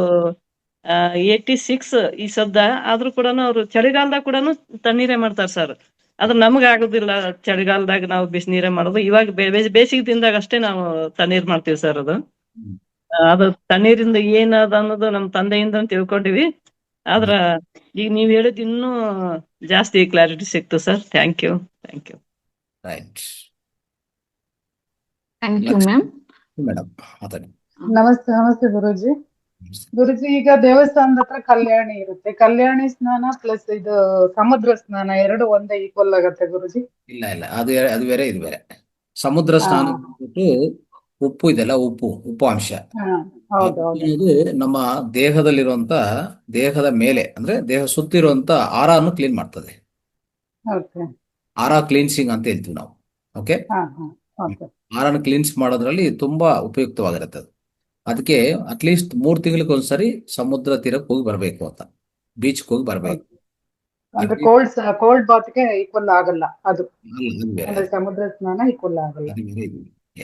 86 ಈ ಸದ್ದ. ಆದ್ರೂ ಕೂಡ ಅವ್ರು ಚಳಿಗಾಲದಾಗ ಕೂಡ ತಣ್ಣೀರೇ ಮಾಡ್ತಾರೆ ಸರ್. ಅದು ನಮ್ಗ ಆಗುದಿಲ್ಲ. ಚಳಿಗಾಲದಾಗ ನಾವು ಬಿಸಿನೀರೇ ಮಾಡೋದು. ಇವಾಗ ಬೇಸಿಗೆ ದಿನದಾಗ ಅಷ್ಟೇ ನಾವು ತಣ್ಣೀರ್ ಮಾಡ್ತೀವಿ ಸರ್. ಅದು ತಣ್ಣೀರಿಂದ ಏನದ ಅನ್ನೋದು ನಮ್ ತಂದೆಯಿಂದ ತಿಳ್ಕೊಂಡಿವಿ. ಆದ್ರ ಈಗ ನೀವ್ ಹೇಳಿದ್ ಇನ್ನೂ ಜಾಸ್ತಿ ಕ್ಲಾರಿಟಿ ಸಿಕ್ತು sir. Thank you. Right. Thank you ma'am. Madam ಮಾತಾಡಿ. ನಮಸ್ತೆ ಗುರೂಜಿ. ಗುರುಜಿ, ಈಗ ದೇವಸ್ಥಾನದ ಹತ್ರ ಕಲ್ಯಾಣಿ ಇರುತ್ತೆ. ಕಲ್ಯಾಣಿ ಸ್ನಾನ ಪ್ಲಸ್ ಇದು ಸಮುದ್ರ ಸ್ನಾನ ಎರಡು ಒಂದೇ ಈಕ್ವಲ್ ಆಗತ್ತೆ ಗುರುಜಿ? ಇಲ್ಲ ಇಲ್ಲ, ಅದು ಬೇರೆ ಇದು ಬೇರೆ. ಸಮುದ್ರ ಸ್ನಾನ ಬಿಟ್ಟು ಉಪ್ಪು ಇದೆಲ್ಲ, ಉಪ್ಪು ಅಂಶ ಹೌದು ಇದು ನಮ್ಮ ದೇಹದಲ್ಲಿರುವಂತ, ದೇಹದ ಮೇಲೆ ಅಂದ್ರೆ ದೇಹ ಸುತ್ತಿರುವಂತ ಆರಾನು ಕ್ಲೀನ್ ಮಾಡ್ತದೆ. ಓಕೆ. ಆರಾ ಕ್ಲೀನ್ಸಿಂಗ್ ಅಂತ ಹೇಳ್ತೀವಿ ನಾವು. ಓಕೆ, ಆರಾನ ಕ್ಲೀನ್ಸ್ ಮಾಡೋದ್ರಲ್ಲಿ ತುಂಬಾ ಉಪಯುಕ್ತವಾಗಿರುತ್ತೆ ಅದು. ಅದಕ್ಕೆ ಅಟ್ಲೀಸ್ಟ್ 3 ತಿಂಗಳಿಗೆ ಒಂದ್ಸರಿ ಸಮುದ್ರ ತೀರಕ್ಕೆ ಹೋಗಿ ಬರ್ಬೇಕು ಅಂತ, ಬೀಚ್ಗೆ ಹೋಗಿ ಬರ್ಬೇಕು. ಅಂದ್ರೆ ಕೋಲ್ಡ್ ಬಾತ್ಗೆ ಈಕ್ವಲ್ ಆಗಲ್ಲ ಅದು. ಅಂದ್ರೆ ಸಮುದ್ರ ಸ್ನಾನ ಈಕ್ವಲ್ ಆಗಲ್ಲ.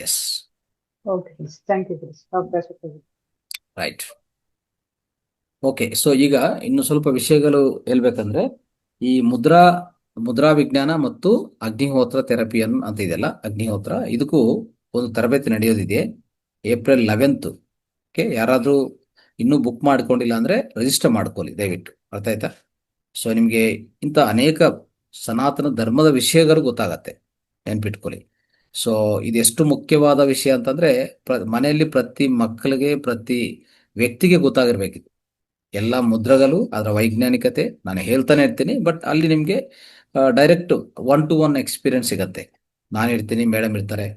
ಎಸ್. ಓಕೆ, ಥ್ಯಾಂಕ್ ಯು ಗುರುಜಿ. ಅವಕಾಶ ಕೊಡಿ. ರೈಟ್. ಓಕೆ, ಸೊ ಈಗ ಇನ್ನು ಸ್ವಲ್ಪ ವಿಷಯಗಳು ಹೇಳ್ಬೇಕಂದ್ರೆ, ಈ ಮುದ್ರಾ ವಿಜ್ಞಾನ ಮತ್ತು ಅಗ್ನಿಹೋತ್ರ ಥೆರಪಿ ಅಂತ ಇದೆಯಲ್ಲ, ಅಗ್ನಿಹೋತ್ರ, ಇದಕ್ಕೂ ಒಂದು ತರಬೇತಿ ನಡೆಯೋದಿದೆ ಏಪ್ರಿಲ್ 11. ಓಕೆ, ಯಾರಾದ್ರೂ ಇನ್ನೂ ಬುಕ್ ಮಾಡ್ಕೊಂಡಿಲ್ಲ ಅಂದ್ರೆ ರಿಜಿಸ್ಟರ್ ಮಾಡ್ಕೊಳ್ಳಿ ದಯವಿಟ್ಟು. ಅರ್ಥ ಆಯ್ತಾ? ಸೊ ನಿಮ್ಗೆ ಇಂಥ ಅನೇಕ ಸನಾತನ ಧರ್ಮದ ವಿಷಯಗಳು ಗೊತ್ತಾಗತ್ತೆ, ನೆನ್ಪಿಟ್ಕೊಳ್ಳಿ. ಸೊ ಇದೆಷ್ಟು ಮುಖ್ಯವಾದ ವಿಷಯ ಅಂತಂದ್ರೆ, ಮನೆಯಲ್ಲಿ ಪ್ರತಿ ಮಕ್ಕಳಿಗೆ, ಪ್ರತಿ ವ್ಯಕ್ತಿಗೆ ಗೊತ್ತಾಗಿರ್ಬೇಕಿತ್ತು ಎಲ್ಲ ಮುದ್ರಗಳು, ಅದರ ವೈಜ್ಞಾನಿಕತೆ. ನಾನು ಹೇಳ್ತಾನೆ ಇರ್ತೀನಿ, ಬಟ್ ಅಲ್ಲಿ ನಿಮಗೆ ಡೈರೆಕ್ಟ್ 1-to-1 ಎಕ್ಸ್ಪೀರಿಯನ್ಸ್ ಸಿಗತ್ತೆ. ನಾನು ಇರ್ತೀನಿ, ಮೇಡಮ್ ಇರ್ತಾರೆ,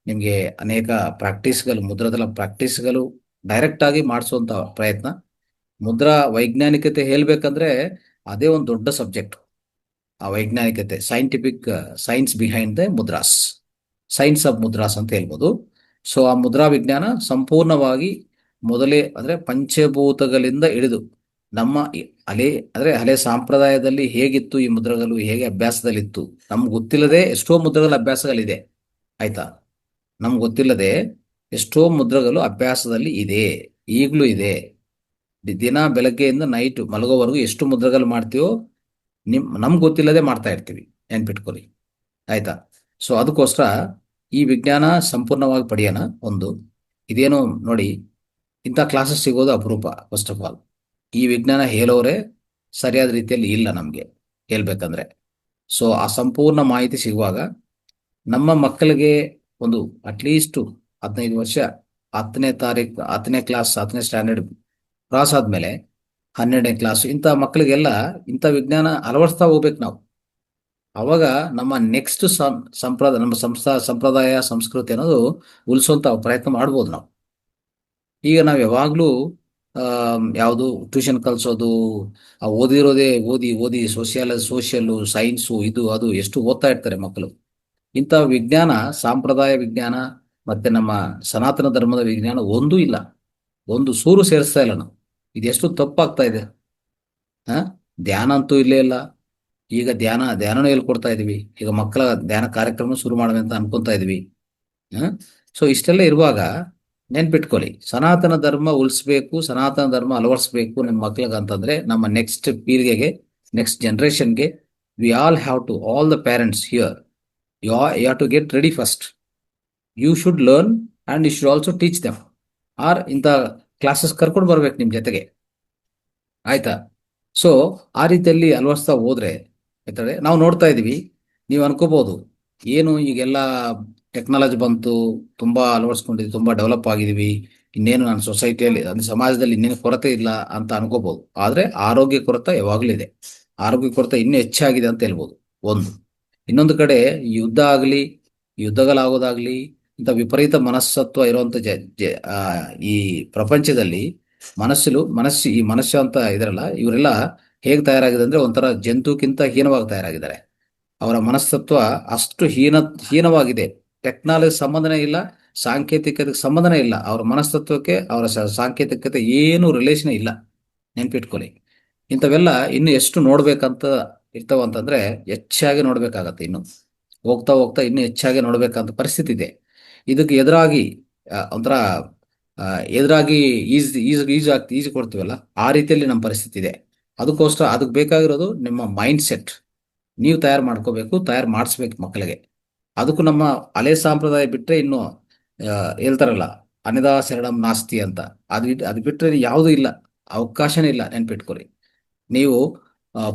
ನಿಮಗೆ ಅನೇಕ ಪ್ರಾಕ್ಟೀಸ್ಗಳು, ಮುದ್ರದಲ್ಲ ಪ್ರಾಕ್ಟೀಸ್ಗಳು ಡೈರೆಕ್ಟ್ ಆಗಿ ಮಾಡಿಸುವಂತ ಪ್ರಯತ್ನ. ಮುದ್ರಾ ವೈಜ್ಞಾನಿಕತೆ ಹೇಳ್ಬೇಕಂದ್ರೆ ಅದೇ ಒಂದು ದೊಡ್ಡ ಸಬ್ಜೆಕ್ಟ್. ಆ ವೈಜ್ಞಾನಿಕತೆ, science behind the mudras, science of mudras ಅಂತ ಹೇಳ್ಬೋದು. ಸೊ ಆ ಮುದ್ರಾ ವಿಜ್ಞಾನ ಸಂಪೂರ್ಣವಾಗಿ ಮೊದಲೇ ಅಂದ್ರೆ ಪಂಚಭೂತಗಳಿಂದ ಹಿಡಿದು ನಮ್ಮ ಹಳೆ ಸಂಪ್ರದಾಯದಲ್ಲಿ ಹೇಗಿತ್ತು ಈ ಮುದ್ರಗಳು, ಹೇಗೆ ಅಭ್ಯಾಸದಲ್ಲಿತ್ತು, ನಮ್ಗೆ ಗೊತ್ತಿಲ್ಲದೆ ಎಷ್ಟೋ ಮುದ್ರಗಳ ಅಭ್ಯಾಸಗಳಿದೆ. ಆಯ್ತಾ? ನಮ್ಗೆ ಗೊತ್ತಿಲ್ಲದೆ ಎಷ್ಟೋ ಮುದ್ರಗಳು ಅಭ್ಯಾಸದಲ್ಲಿ ಇದೆ, ಈಗಲೂ ಇದೆ. ದಿನ ಬೆಳಗ್ಗೆಯಿಂದ ನೈಟ್ ಮಲಗೋವರೆಗೂ ಎಷ್ಟು ಮುದ್ರಗಳು ಮಾಡ್ತೀವೋ ನಮ್ಗೆ ಗೊತ್ತಿಲ್ಲದೆ ಮಾಡ್ತಾ ಇರ್ತೀವಿ, ನೆನ್ಪಿಟ್ಕೊಳ್ಳಿ. ಆಯ್ತಾ? ಸೊ ಅದಕ್ಕೋಸ್ಕರ ಈ ವಿಜ್ಞಾನ ಸಂಪೂರ್ಣವಾಗಿ ಪಡೆಯೋಣ. ಇದೇನು ನೋಡಿ, ಇಂಥ ಕ್ಲಾಸಸ್ ಸಿಗೋದು ಅಪರೂಪ. ಫಸ್ಟ್ ಆಫ್ ಆಲ್ ಈ ವಿಜ್ಞಾನ ಹೇಳೋರೆ ಸರಿಯಾದ ರೀತಿಯಲ್ಲಿ ಇಲ್ಲ ನಮಗೆ ಹೇಳ್ಬೇಕಂದ್ರೆ. ಸೊ ಆ ಸಂಪೂರ್ಣ ಮಾಹಿತಿ ಸಿಗುವಾಗ ನಮ್ಮ ಮಕ್ಕಳಿಗೆ ಒಂದು ಅಟ್ಲೀಸ್ಟ್ 15 ವರ್ಷ, 10ನೇ ಕ್ಲಾಸ್ 10ನೇ ಸ್ಟ್ಯಾಂಡರ್ಡ್ ಕ್ರಾಸ್ ಆದ್ಮೇಲೆ 12ನೇ ಕ್ಲಾಸ್, ಇಂಥ ಮಕ್ಕಳಿಗೆಲ್ಲ ಇಂಥ ವಿಜ್ಞಾನ ಅಳವಡಿಸ್ತಾ ಹೋಗ್ಬೇಕು ನಾವು. ಅವಾಗ ನಮ್ಮ ನೆಕ್ಸ್ಟ್ ನಮ್ಮ ಸಂಪ್ರದಾಯ ಸಂಸ್ಕೃತಿ ಅನ್ನೋದು ಉಳಿಸುವಂತ ಪ್ರಯತ್ನ ಮಾಡ್ಬೋದು ನಾವು. ಈಗ ನಾವು ಯಾವಾಗ್ಲೂ ಯಾವುದು ಟ್ಯೂಷನ್ ಕಲ್ಸೋದು, ಓದಿರೋದೇ ಓದಿ ಸೋಷಿಯಲ್ಲು, ಸೈನ್ಸು, ಇದು ಅದು ಎಷ್ಟು ಓದ್ತಾ ಇರ್ತಾರೆ ಮಕ್ಕಳು. ಇಂಥ ವಿಜ್ಞಾನ, ಸಾಂಪ್ರದಾಯ ವಿಜ್ಞಾನ ಮತ್ತೆ ನಮ್ಮ ಸನಾತನ ಧರ್ಮದ ವಿಜ್ಞಾನ ಒಂದೂ ಇಲ್ಲ, ಒಂದು ಸೂರು ಸೇರಿಸ್ತಾ ಇಲ್ಲ ನಾವು. ಇದೆಷ್ಟು ತಪ್ಪಾಗ್ತಾ ಇದೆ. ಧ್ಯಾನ ಅಂತೂ ಇಲ್ಲೇ ಇಲ್ಲ. ಈಗ ಧ್ಯಾನನೂ ಹೇಳ್ಕೊಡ್ತಾ ಇದೀವಿ. ಈಗ ಮಕ್ಕಳ ಧ್ಯಾನ ಕಾರ್ಯಕ್ರಮ ಶುರು ಮಾಡೋಣ ಅಂತ ಅನ್ಕೊಂತಾ ಇದೀವಿ. ಸೊ ಇಷ್ಟೆಲ್ಲ ಇರುವಾಗ ನೆನ್ಪಿಟ್ಕೊಳ್ಳಿ, ಸನಾತನ ಧರ್ಮ ಉಳಿಸ್ಬೇಕು, ಸನಾತನ ಧರ್ಮ ಅಳವಡಿಸ್ಬೇಕು ನಿಮ್ಮ ಮಕ್ಳಿಗೆ ಅಂತಂದ್ರೆ, ನಮ್ಮ ನೆಕ್ಸ್ಟ್ ಪೀಳಿಗೆಗೆ, ನೆಕ್ಸ್ಟ್ ಜನರೇಷನ್ಗೆ, we all have to, all the parents here, you have to get ready first. You should learn and you should also teach them. ಇಂಥ ಕ್ಲಾಸಸ್ ಕರ್ಕೊಂಡು ಬರ್ಬೇಕು ನಿಮ್ ಜೊತೆಗೆ. ಆಯ್ತಾ? ಸೊ ಆ ರೀತಿಯಲ್ಲಿ ಅಳವಡಿಸ್ತಾ ಹೋದ್ರೆ ಆಯ್ತದೆ. ನಾವು ನೋಡ್ತಾ ಇದೀವಿ, ನೀವು ಅನ್ಕೋಬಹುದು ಏನು ಈಗೆಲ್ಲ ಟೆಕ್ನಾಲಜಿ ಬಂತು, ತುಂಬಾ ಅಳವಡಿಸ್ಕೊಂಡಿದ್ವಿ, ತುಂಬಾ ಡೆವಲಪ್ ಆಗಿದೀವಿ, ಇನ್ನೇನು ನನ್ನ ಸೊಸೈಟಿಯಲ್ಲಿ ಅಂದ್ರೆ ಸಮಾಜದಲ್ಲಿ ಇನ್ನೇನು ಕೊರತೆ ಇಲ್ಲ ಅಂತ ಅನ್ಕೋಬಹುದು. ಆದ್ರೆ ಆರೋಗ್ಯ ಕೊರತೆ ಯಾವಾಗ್ಲೂ ಇದೆ. ಆರೋಗ್ಯ ಕೊರತೆ ಇನ್ನೂ ಹೆಚ್ಚಾಗಿದೆ ಅಂತ ಹೇಳ್ಬೋದು ಒಂದು. ಇನ್ನೊಂದು ಕಡೆ ಯುದ್ಧ ಆಗಲಿ, ಯುದ್ಧಗಳಾಗೋದಾಗ್ಲಿ, ಇಂಥ ವಿಪರೀತ ಮನಸ್ತತ್ವ ಇರುವಂತ ಈ ಪ್ರಪಂಚದಲ್ಲಿ ಈ ಮನುಷ್ಯ ಅಂತ ಇದಾರಲ್ಲ, ಇವರೆಲ್ಲ ಹೇಗ್ ತಯಾರಾಗಿದೆ ಅಂದ್ರೆ ಒಂಥರ ಜಂತುಕ್ಕಿಂತ ಹೀನವಾಗಿ ತಯಾರಾಗಿದ್ದಾರೆ. ಅವರ ಮನಸ್ತತ್ವ ಅಷ್ಟು ಹೀನವಾಗಿದೆ. ಟೆಕ್ನಾಲಜಿ ಸಂಬಂಧನೇ ಇಲ್ಲ, ಸಾಂಕೇತಿಕತೆ ಸಂಬಂಧನೇ ಇಲ್ಲ. ಅವರ ಮನಸ್ತತ್ವಕ್ಕೆ ಅವರ ಸಾಂಕೇತಿಕತೆ ಏನು ರಿಲೇಷನ್ ಇಲ್ಲ. ನೆನ್ಪಿಟ್ಕೊಳ್ಳಿ. ಇಂಥವೆಲ್ಲ ಇನ್ನು ಎಷ್ಟು ನೋಡ್ಬೇಕಂತ ಇರ್ತಾವಂತಂದ್ರೆ ಹೆಚ್ಚಾಗಿ ನೋಡ್ಬೇಕಾಗತ್ತೆ. ಇನ್ನು ಹೋಗ್ತಾ ಹೋಗ್ತಾ ಇನ್ನು ಹೆಚ್ಚಾಗಿ ನೋಡ್ಬೇಕಂತ ಪರಿಸ್ಥಿತಿ ಇದೆ. ಇದಕ್ಕೆ ಎದುರಾಗಿ ಒಂಥರ ಎದುರಾಗಿ ಈಜು ಕೊಡ್ತೀವಲ್ಲ, ಆ ರೀತಿಯಲ್ಲಿ ನಮ್ಮ ಪರಿಸ್ಥಿತಿ ಇದೆ. ಅದಕ್ಕೋಸ್ಕರ ಅದಕ್ಕೆ ಬೇಕಾಗಿರೋದು ನಿಮ್ಮ ಮೈಂಡ್ ಸೆಟ್ ನೀವು ತಯಾರು ಮಾಡ್ಕೋಬೇಕು, ತಯಾರು ಮಾಡಿಸ್ಬೇಕು ಮಕ್ಕಳಿಗೆ. ಅದಕ್ಕೂ ನಮ್ಮ ಹಳೆ ಸಂಪ್ರದಾಯ ಬಿಟ್ಟರೆ ಇನ್ನು ಹೇಳ್ತಾರಲ್ಲ ಅನಿದಾ ಶರಣಂ ನಾಸ್ತಿ ಅಂತ, ಅದು ಬಿಟ್ಟರೆ ಯಾವುದೂ ಇಲ್ಲ, ಅವಕಾಶನೇ ಇಲ್ಲ. ನೆನ್ಪಿಟ್ಕೊರಿ. ನೀವು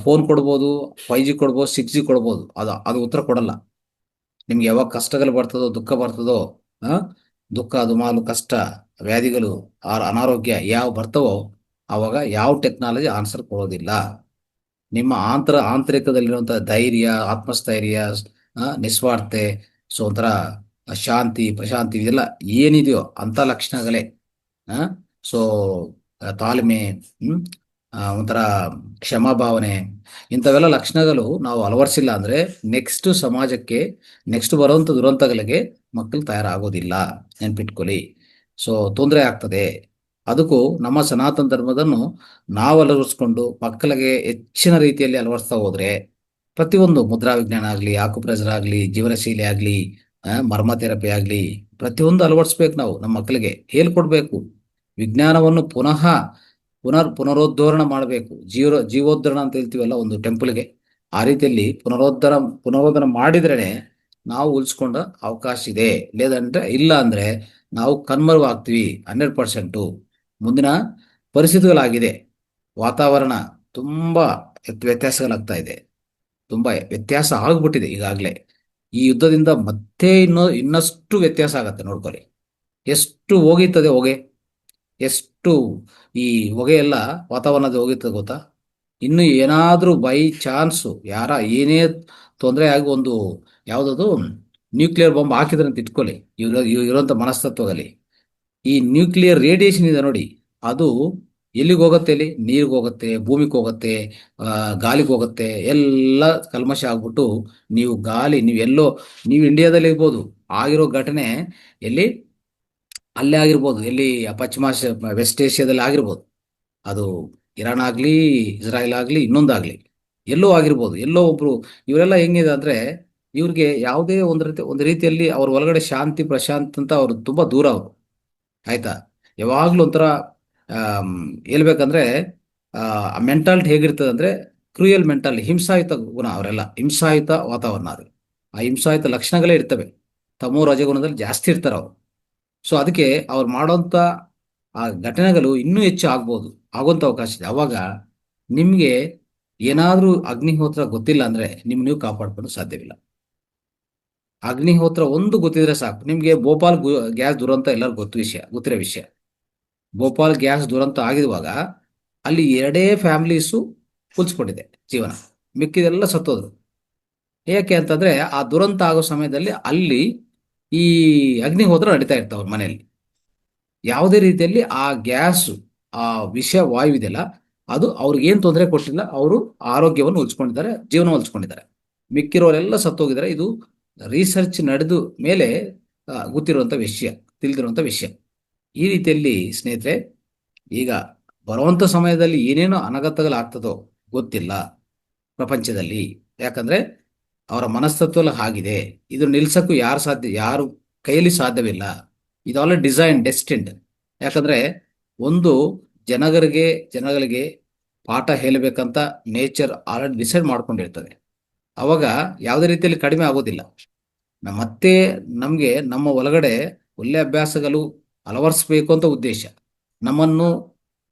ಫೋನ್ ಕೊಡ್ಬೋದು, 5G ಕೊಡ್ಬೋದು, 6G ಕೊಡ್ಬೋದು, ಅದು ಉತ್ತರ ಕೊಡಲ್ಲ. ನಿಮ್ಗೆ ಯಾವಾಗ ಕಷ್ಟಗಳು ಬರ್ತದೋ, ದುಃಖ ಬರ್ತದೋ, ದುಃಖ, ದುಮಾಲು, ಕಷ್ಟ, ವ್ಯಾಧಿಗಳು, ಅನಾರೋಗ್ಯ ಯಾವ ಬರ್ತವೋ ಆವಾಗ ಯಾವ ಟೆಕ್ನಾಲಜಿ ಆನ್ಸರ್ ಕೊಡೋದಿಲ್ಲ. ನಿಮ್ಮ ಆಂತರಿಕದಲ್ಲಿರುವಂತಹ ಧೈರ್ಯ, ಆತ್ಮಸ್ಥೈರ್ಯ, ನಿಸ್ವಾರ್ಥತೆ, ಸೊ ಒಂಥರ ಶಾಂತಿ, ಪ್ರಶಾಂತಿ, ಇದೆಲ್ಲ ಏನಿದೆಯೋ ಅಂತ ಲಕ್ಷಣಗಳೇ. ಸೊ ತಾಳ್ಮೆ, ಒಂಥರ ಕ್ಷಮಾಭಾವನೆ, ಇಂಥವೆಲ್ಲ ಲಕ್ಷಣಗಳು ನಾವು ಅಳವಡಿಸಿಲ್ಲ ಅಂದ್ರೆ ನೆಕ್ಸ್ಟ್ ಸಮಾಜಕ್ಕೆ, ನೆಕ್ಸ್ಟ್ ಬರುವಂಥ ದುರಂತಗಳಿಗೆ ಮಕ್ಕಳು ತಯಾರಾಗೋದಿಲ್ಲ. ನೆನ್ಪಿಟ್ಕೊಳ್ಳಿ. ಸೊ ತೊಂದರೆ ಆಗ್ತದೆ. ಅದಕ್ಕೂ ನಮ್ಮ ಸನಾತನ ಧರ್ಮದನ್ನು ನಾವು ಅಳವಡಿಸ್ಕೊಂಡು ಮಕ್ಕಳಿಗೆ ಹೆಚ್ಚಿನ ರೀತಿಯಲ್ಲಿ ಅಳವಡಿಸ್ತಾ ಹೋದ್ರೆ, ಪ್ರತಿಯೊಂದು ಮುದ್ರಾ ವಿಜ್ಞಾನ ಆಗಲಿ, ಆಕುಪ್ರೆಷರ್ ಆಗಲಿ, ಜೀವನಶೈಲಿ ಆಗಲಿ, ಮರ್ಮ ಥೆರಪಿ ಆಗಲಿ, ಪ್ರತಿಯೊಂದು ಅಳವಡಿಸ್ಬೇಕು. ನಾವು ನಮ್ಮ ಮಕ್ಕಳಿಗೆ ಹೇಳ್ಕೊಡ್ಬೇಕು. ವಿಜ್ಞಾನವನ್ನು ಪುನರೋದ್ಧರಣ ಮಾಡಬೇಕು. ಜೀವೋದ್ಧರಣ ಅಂತ ಹೇಳ್ತೀವಲ್ಲ ಒಂದು ಟೆಂಪಲ್ಗೆ, ಆ ರೀತಿಯಲ್ಲಿ ಪುನರೋದ್ಧರಣ ಮಾಡಿದ್ರೇನೆ ನಾವು ಉಳಿಸ್ಕೊಂಡ ಅವಕಾಶ ಇದೆ. లేదంటే ಇಲ್ಲ ಅಂದ್ರೆ ನಾವು ಕಣ್ಮರವಾಗ್ತೀವಿ 100%. ಮುಂದಿನ ಪರಿಸ್ಥಿತಿಗಳಾಗಿದೆ. ವಾತಾವರಣ ತುಂಬಾ ವ್ಯತ್ಯಾಸಗಳಾಗ್ತಾ ಇದೆ, ತುಂಬಾ ವ್ಯತ್ಯಾಸ ಆಗ್ಬಿಟ್ಟಿದೆ ಈಗಾಗಲೇ. ಈ ಯುದ್ಧದಿಂದ ಮತ್ತೆ ಇನ್ನಷ್ಟು ವ್ಯತ್ಯಾಸ ಆಗತ್ತೆ. ನೋಡ್ಕೊಳ್ಳಿ, ಎಷ್ಟು ಹೋಗಿತ್ತದೆ ಹೊಗೆ, ಎಷ್ಟು ಈ ಹೊಗೆ ಎಲ್ಲ ವಾತಾವರಣದ ಹೋಗಿರ್ತದೆ ಗೊತ್ತಾ. ಇನ್ನು ಏನಾದ್ರೂ ಬೈ ಚಾನ್ಸು ಏನೇ ತೊಂದರೆ ಆಗಿ ಒಂದು ಯಾವುದದು ನ್ಯೂಕ್ಲಿಯರ್ ಬಾಂಬ್ ಹಾಕಿದ್ರೆ ಅಂತ ಇಟ್ಕೊಳ್ಳಿ, ಇರುವಂತ ಮನಸ್ತತ್ವದಲ್ಲಿ ಈ ನ್ಯೂಕ್ಲಿಯರ್ ರೇಡಿಯೇಷನ್ ಇದೆ ನೋಡಿ, ಅದು ಎಲ್ಲಿಗೆ ಹೋಗುತ್ತೆ? ನೀರಿಗೆ ಹೋಗುತ್ತೆ, ಭೂಮಿಗೆ ಹೋಗುತ್ತೆ, ಗಾಳಿಗೆ ಹೋಗುತ್ತೆ. ಎಲ್ಲ ಕಲ್ಮಶ ಆಗ್ಬಿಟ್ಟು ನೀವು ಇಂಡಿಯಾದಲ್ಲಿ ಇರ್ಬೋದು, ಆಗಿರೋ ಘಟನೆ ಅಲ್ಲೇ ಆಗಿರ್ಬೋದು, ವೆಸ್ಟ್ ಏಷ್ಯಾದಲ್ಲಿ ಆಗಿರ್ಬೋದು. ಅದು ಇರಾನ್ ಆಗ್ಲಿ, ಇಸ್ರಾಯೇಲ್ ಆಗ್ಲಿ, ಇನ್ನೊಂದಾಗ್ಲಿ, ಎಲ್ಲೋ ಆಗಿರ್ಬೋದು. ಎಲ್ಲೋ ಒಬ್ರು ಇವರೆಲ್ಲ ಹೆಂಗಿದೆ ಅಂದ್ರೆ, ಇವ್ರಿಗೆ ಯಾವುದೇ ಒಂದು ರೀತಿಯಲ್ಲಿ ಅವ್ರ ಒಳಗಡೆ ಶಾಂತಿ, ಪ್ರಶಾಂತ್ ಅಂತ ಅವ್ರು ತುಂಬಾ ದೂರ ಅವರು. ಆಯ್ತಾ? ಯಾವಾಗ್ಲೂ ಒಂಥರ ಹೇಳ್ಬೇಕಂದ್ರೆ ಮೆಂಟಾಲಿಟಿ ಹೇಗಿರ್ತದೆ ಅಂದ್ರೆ ಕ್ರೂಯಲ್ ಮೆಂಟಾಲಿಟಿ, ಹಿಂಸಾಯುತ ಗುಣ. ಅವರೆಲ್ಲ ಹಿಂಸಾಯುತ ವಾತಾವರಣ. ಅದು ಆ ಹಿಂಸಾಯುತ ಲಕ್ಷಣಗಳೇ ಇರ್ತವೆ. ತಮೋ ರಜಗುಣದಲ್ಲಿ ಜಾಸ್ತಿ ಇರ್ತಾರೆ ಅವರು. ಸೊ ಅದಕ್ಕೆ ಅವ್ರು ಮಾಡೋಂಥ ಆ ಘಟನೆಗಳು ಇನ್ನೂ ಹೆಚ್ಚು ಆಗುವಂತ ಅವಕಾಶ ಇದೆ. ಅವಾಗ ನಿಮ್ಗೆ ಏನಾದ್ರೂ ಅಗ್ನಿಹೋತ್ರ ಗೊತ್ತಿಲ್ಲ ಅಂದ್ರೆ ನೀವು ಕಾಪಾಡ್ಕೊಂಡು ಸಾಧ್ಯವಿಲ್ಲ. ಅಗ್ನಿಹೋತ್ರ ಒಂದು ಗೊತ್ತಿದ್ರೆ ಸಾಕು ನಿಮ್ಗೆ. ಭೋಪಾಲ್ ಗ್ಯಾಸ್ ದುರಂತ ಎಲ್ಲರಿಗೂ ಗೊತ್ತಿರೋ ವಿಷಯ. ಭೋಪಾಲ್ ಗ್ಯಾಸ್ ದುರಂತ ಆಗಿರುವಾಗ ಅಲ್ಲಿ 2 ಫ್ಯಾಮಿಲೀಸು ಉಳಿಸ್ಕೊಂಡಿದೆ ಜೀವನ, ಮಿಕ್ಕಿದೆಲ್ಲ ಸತ್ತೋದ್ರು. ಯಾಕೆ ಅಂತಂದ್ರೆ ಆ ದುರಂತ ಆಗೋ ಸಮಯದಲ್ಲಿ ಅಲ್ಲಿ ಈ ಅಗ್ನಿಹೋತ್ರ ನಡೀತಾ ಇರ್ತಾವ ಮನೆಯಲ್ಲಿ. ಯಾವುದೇ ರೀತಿಯಲ್ಲಿ ಆ ಗ್ಯಾಸ್, ಆ ವಿಷ ವಾಯು ಇದೆಯಲ್ಲ, ಅದು ಅವ್ರಿಗೆ ಏನ್ ತೊಂದರೆ ಕೊಟ್ಟಿಲ್ಲ. ಅವರು ಆರೋಗ್ಯವನ್ನು ಉಳಿಸ್ಕೊಂಡಿದ್ದಾರೆ, ಜೀವನ ಉಳಿಸ್ಕೊಂಡಿದ್ದಾರೆ. ಮಿಕ್ಕಿರೋರೆಲ್ಲ ಸತ್ತೋಗಿದ್ದಾರೆ. ಇದು ರಿಸರ್ಚ್ ನಡೆದ ಮೇಲೆ ಗೊತ್ತಿರುವಂತ ವಿಷಯ, ತಿಳಿದಿರುವಂತ ವಿಷಯ. ಈ ರೀತಿಯಲ್ಲಿ ಸ್ನೇಹಿತರೆ, ಈಗ ಬರುವಂತ ಸಮಯದಲ್ಲಿ ಏನೇನೋ ಅನಗತ್ಯಗಳಾಗ್ತದೋ ಗೊತ್ತಿಲ್ಲ ಪ್ರಪಂಚದಲ್ಲಿ. ಯಾಕಂದ್ರೆ ಅವರ ಮನಸ್ತತ್ವ ಆಗಿದೆ. ಇದು ನಿಲ್ಸಕ್ಕೂ ಯಾರು ಕೈಯಲ್ಲಿ ಸಾಧ್ಯವಿಲ್ಲ. ಇದು ಆಲ್ರೆಡಿ ಡೆಸ್ಟಿನ್ಡ್. ಯಾಕಂದ್ರೆ ಒಂದು ಜನಗಳಿಗೆ ಪಾಠ ಹೇಳಬೇಕಂತ ನೇಚರ್ ಆಲ್ರೆಡಿ ಡಿಸೈಡ್ ಮಾಡ್ಕೊಂಡಿರ್ತದೆ. ಅವಾಗ ಯಾವುದೇ ರೀತಿಯಲ್ಲಿ ಕಡಿಮೆ ಆಗೋದಿಲ್ಲ. ಮತ್ತೆ ನಮ್ಗೆ ನಮ್ಮ ಒಳಗಡೆ ಒಳ್ಳೆ ಅಭ್ಯಾಸಗಳು ಅಳವಡಿಸ್ಬೇಕು ಅಂತ ಉದ್ದೇಶ, ನಮ್ಮನ್ನು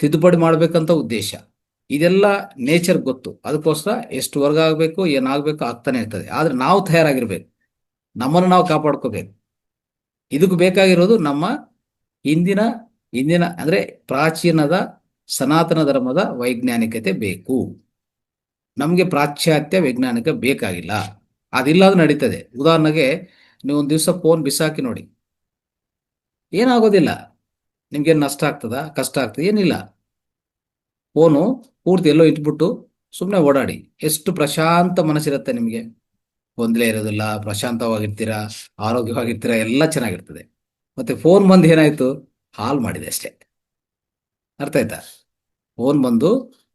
ತಿದ್ದುಪಡಿ ಮಾಡ್ಬೇಕಂತ ಉದ್ದೇಶ. ಇದೆಲ್ಲ ನೇಚರ್ ಗೊತ್ತು. ಅದಕ್ಕೋಸ್ಕರ ಎಷ್ಟು ವರ್ಗ ಆಗಬೇಕು ಏನಾಗಬೇಕು ಆಗ್ತಾನೆ ಇರ್ತದೆ. ಆದ್ರೆ ನಾವು ತಯಾರಾಗಿರ್ಬೇಕು, ನಮ್ಮನ್ನು ನಾವು ಕಾಪಾಡ್ಕೋಬೇಕು. ಇದಕ್ಕೆ ಬೇಕಾಗಿರೋದು ನಮ್ಮ ಹಿಂದಿನ ಹಿಂದಿನ ಅಂದ್ರೆ ಪ್ರಾಚೀನದ ಸನಾತನ ಧರ್ಮದ ವೈಜ್ಞಾನಿಕತೆ ಬೇಕು. ನಮಗೆ ಪಾಶ್ಚಾತ್ಯ ವೈಜ್ಞಾನಿಕ ಬೇಕಾಗಿಲ್ಲ. ಅದಿಲ್ಲ ಅದು ನಡೀತದೆ. ಉದಾಹರಣೆಗೆ ನೀವು ಒಂದು ದಿವಸ ಫೋನ್ ಬಿಸಾಕಿ ನೋಡಿ, ಏನಾಗೋದಿಲ್ಲ. ನಿಮ್ಗೇನು ನಷ್ಟ ಆಗ್ತದ, ಕಷ್ಟ ಆಗ್ತದೆ, ಏನಿಲ್ಲ. ಫೋನು ಪೂರ್ತಿ ಎಲ್ಲೋ ಇಟ್ಬಿಟ್ಟು ಸುಮ್ಮನೆ ಓಡಾಡಿ, ಎಷ್ಟು ಪ್ರಶಾಂತ ಮನಸ್ಸಿರುತ್ತೆ ನಿಮಗೆ. ಗೊಂದಲ ಇರೋದಿಲ್ಲ, ಪ್ರಶಾಂತವಾಗಿರ್ತೀರಾ, ಆರೋಗ್ಯವಾಗಿರ್ತೀರಾ, ಎಲ್ಲ ಚೆನ್ನಾಗಿರ್ತದೆ. ಮತ್ತೆ ಫೋನ್ ಬಂದು ಏನಾಯ್ತು, ಹಾಳು ಮಾಡಿದೆ ಅಷ್ಟೇ. ಅರ್ಥ ಆಯ್ತಾ? ಫೋನ್ ಬಂದು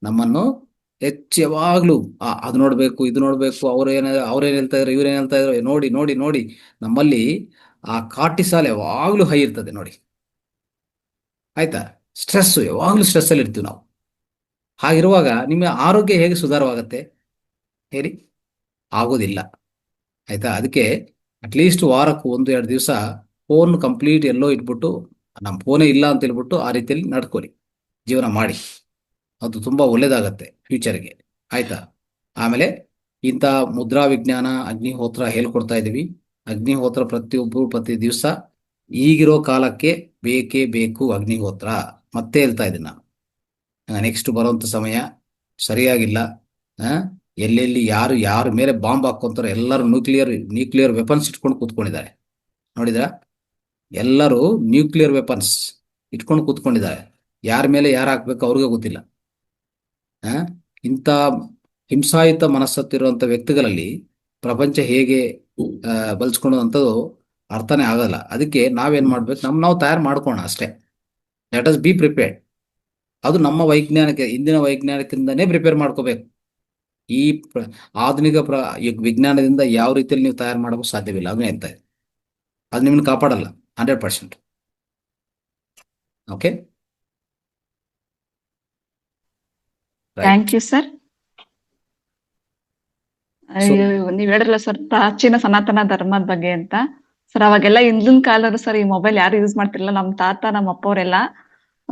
ನಮ್ಮನ್ನು ಹೆಚ್ಚು ಯಾವಾಗ್ಲೂ ಅದು ನೋಡ್ಬೇಕು, ಇದು ನೋಡ್ಬೇಕು, ಅವ್ರೇನ್ ಹೇಳ್ತಾ ಇದ್ರು, ಇವ್ರೇನ್ ಹೇಳ್ತಾ ಇದ್ರು, ನೋಡಿ ನೋಡಿ ನೋಡಿ ನಮ್ಮಲ್ಲಿ ಆ ಕಾರ್ಟಿಸಾಲ್ ಯಾವಾಗ್ಲೂ ಹೈ ಇರ್ತದೆ ನೋಡಿ. ಆಯ್ತಾ? ಸ್ಟ್ರೆಸ್, ಯಾವಾಗ್ಲೂ ಸ್ಟ್ರೆಸ್ ಅಲ್ಲಿ ಇರ್ತೀವಿ ನಾವು. ಹಾಗಿರುವಾಗ ನಿಮ್ಮ ಆರೋಗ್ಯ ಹೇಗೆ ಸುಧಾರವಾಗತ್ತೆ ಹೇಳಿ? ಆಗೋದಿಲ್ಲ. ಆಯ್ತಾ? ಅದಕ್ಕೆ ಅಟ್ಲೀಸ್ಟ್ ವಾರಕ್ಕೂ 1-2 ದಿವಸ ಫೋನ್ ಕಂಪ್ಲೀಟ್ ಎಲ್ಲೋ ಇಟ್ಬಿಟ್ಟು, ನಮ್ಮ ಫೋನೇ ಇಲ್ಲ ಅಂತ ಹೇಳ್ಬಿಟ್ಟು ಆ ರೀತಿಯಲ್ಲಿ ನಡ್ಕೊಳ್ಳಿ, ಜೀವನ ಮಾಡಿ. ಅದು ತುಂಬಾ ಒಳ್ಳೇದಾಗತ್ತೆ ಫ್ಯೂಚರ್ಗೆ. ಆಯ್ತಾ? ಆಮೇಲೆ ಇಂಥ ಮುದ್ರಾ ವಿಜ್ಞಾನ, ಅಗ್ನಿಹೋತ್ರ ಹೇಳ್ಕೊಡ್ತಾ ಇದ್ದೀವಿ. ಅಗ್ನಿಹೋತ್ರ ಪ್ರತಿಯೊಬ್ಬರು ಪ್ರತಿ ದಿವಸ ಈಗಿರೋ ಕಾಲಕ್ಕೆ ಬೇಕೇ ಬೇಕು ಅಗ್ನಿಹೋತ್ರ. ಮತ್ತೆ ಹೇಳ್ತಾ ಇದ್ದೀನಿ ನಾನು. ನೆಕ್ಸ್ಟ್ ಬರುವಂತ ಸಮಯ ಸರಿಯಾಗಿಲ್ಲ. ಎಲ್ಲೆಲ್ಲಿ ಯಾರ ಮೇಲೆ ಬಾಂಬ್ ಹಾಕೊಂತಾರೆ, ಎಲ್ಲರೂ ನ್ಯೂಕ್ಲಿಯರ್ ವೆಪನ್ಸ್ ಇಟ್ಕೊಂಡು ಕೂತ್ಕೊಂಡಿದ್ದಾರೆ. ನೋಡಿದ್ರ? ಎಲ್ಲರೂ ನ್ಯೂಕ್ಲಿಯರ್ ವೆಪನ್ಸ್ ಇಟ್ಕೊಂಡು ಕೂತ್ಕೊಂಡಿದ್ದಾರೆ. ಯಾರ ಮೇಲೆ ಯಾರು ಹಾಕ್ಬೇಕು ಅವ್ರಿಗೆ ಗೊತ್ತಿಲ್ಲ. ಇಂಥ ಹಿಂಸಾಯುತ ಮನಸ್ಸತ್ತಿರುವಂಥ ವ್ಯಕ್ತಿಗಳಲ್ಲಿ ಪ್ರಪಂಚ ಹೇಗೆ ಬಲ್ಸ್ಕೊಳ್ಳೋದಂಥದ್ದು ಅರ್ಥನೇ ಆಗಲ್ಲ. ಅದಕ್ಕೆ ನಾವೇನ್ ಮಾಡ್ಬೇಕು, ನಾವು ತಯಾರು ಮಾಡ್ಕೋಣ ಅಷ್ಟೇ. Let us be prepared. ಅದು ನಮ್ಮ ಇಂದಿನ ವೈಜ್ಞಾನಿಕದಿಂದನೇ ಪ್ರಿಪೇರ್ ಮಾಡ್ಕೋಬೇಕು. ಈ ಆಧುನಿಕ ವಿಜ್ಞಾನದಿಂದ ಯಾವ ರೀತಿಯಲ್ಲಿ ನೀವು ತಯಾರು ಮಾಡಬೇಕು ಸಾಧ್ಯವಿಲ್ಲ. ಅದನ್ನೇ ಹೇಳ್ತಾ ಇದೆ. ಅದು ನಿಮ್ಮನ್ನು ಕಾಪಾಡಲ್ಲ 100%. Okay, thank you sir. ನೀವ್ ಹೇಳಿದ್ರಲ್ಲ ಸರ್ ಪ್ರಾಚೀನ ಸನಾತನ ಧರ್ಮದ ಬಗ್ಗೆ ಅಂತ. ಸರ್ ಅವಾಗೆಲ್ಲ ಹಿಂದಿನ ಕಾಲದವರು ಸರ್ ಈ ಮೊಬೈಲ್ ಯಾರು ಯೂಸ್ ಮಾಡ್ತಿರ್ಲಿಲ್ಲ. ನಮ್ಮ ತಾತ ನಮ್ಮ ಅಪ್ಪವರೆಲ್ಲ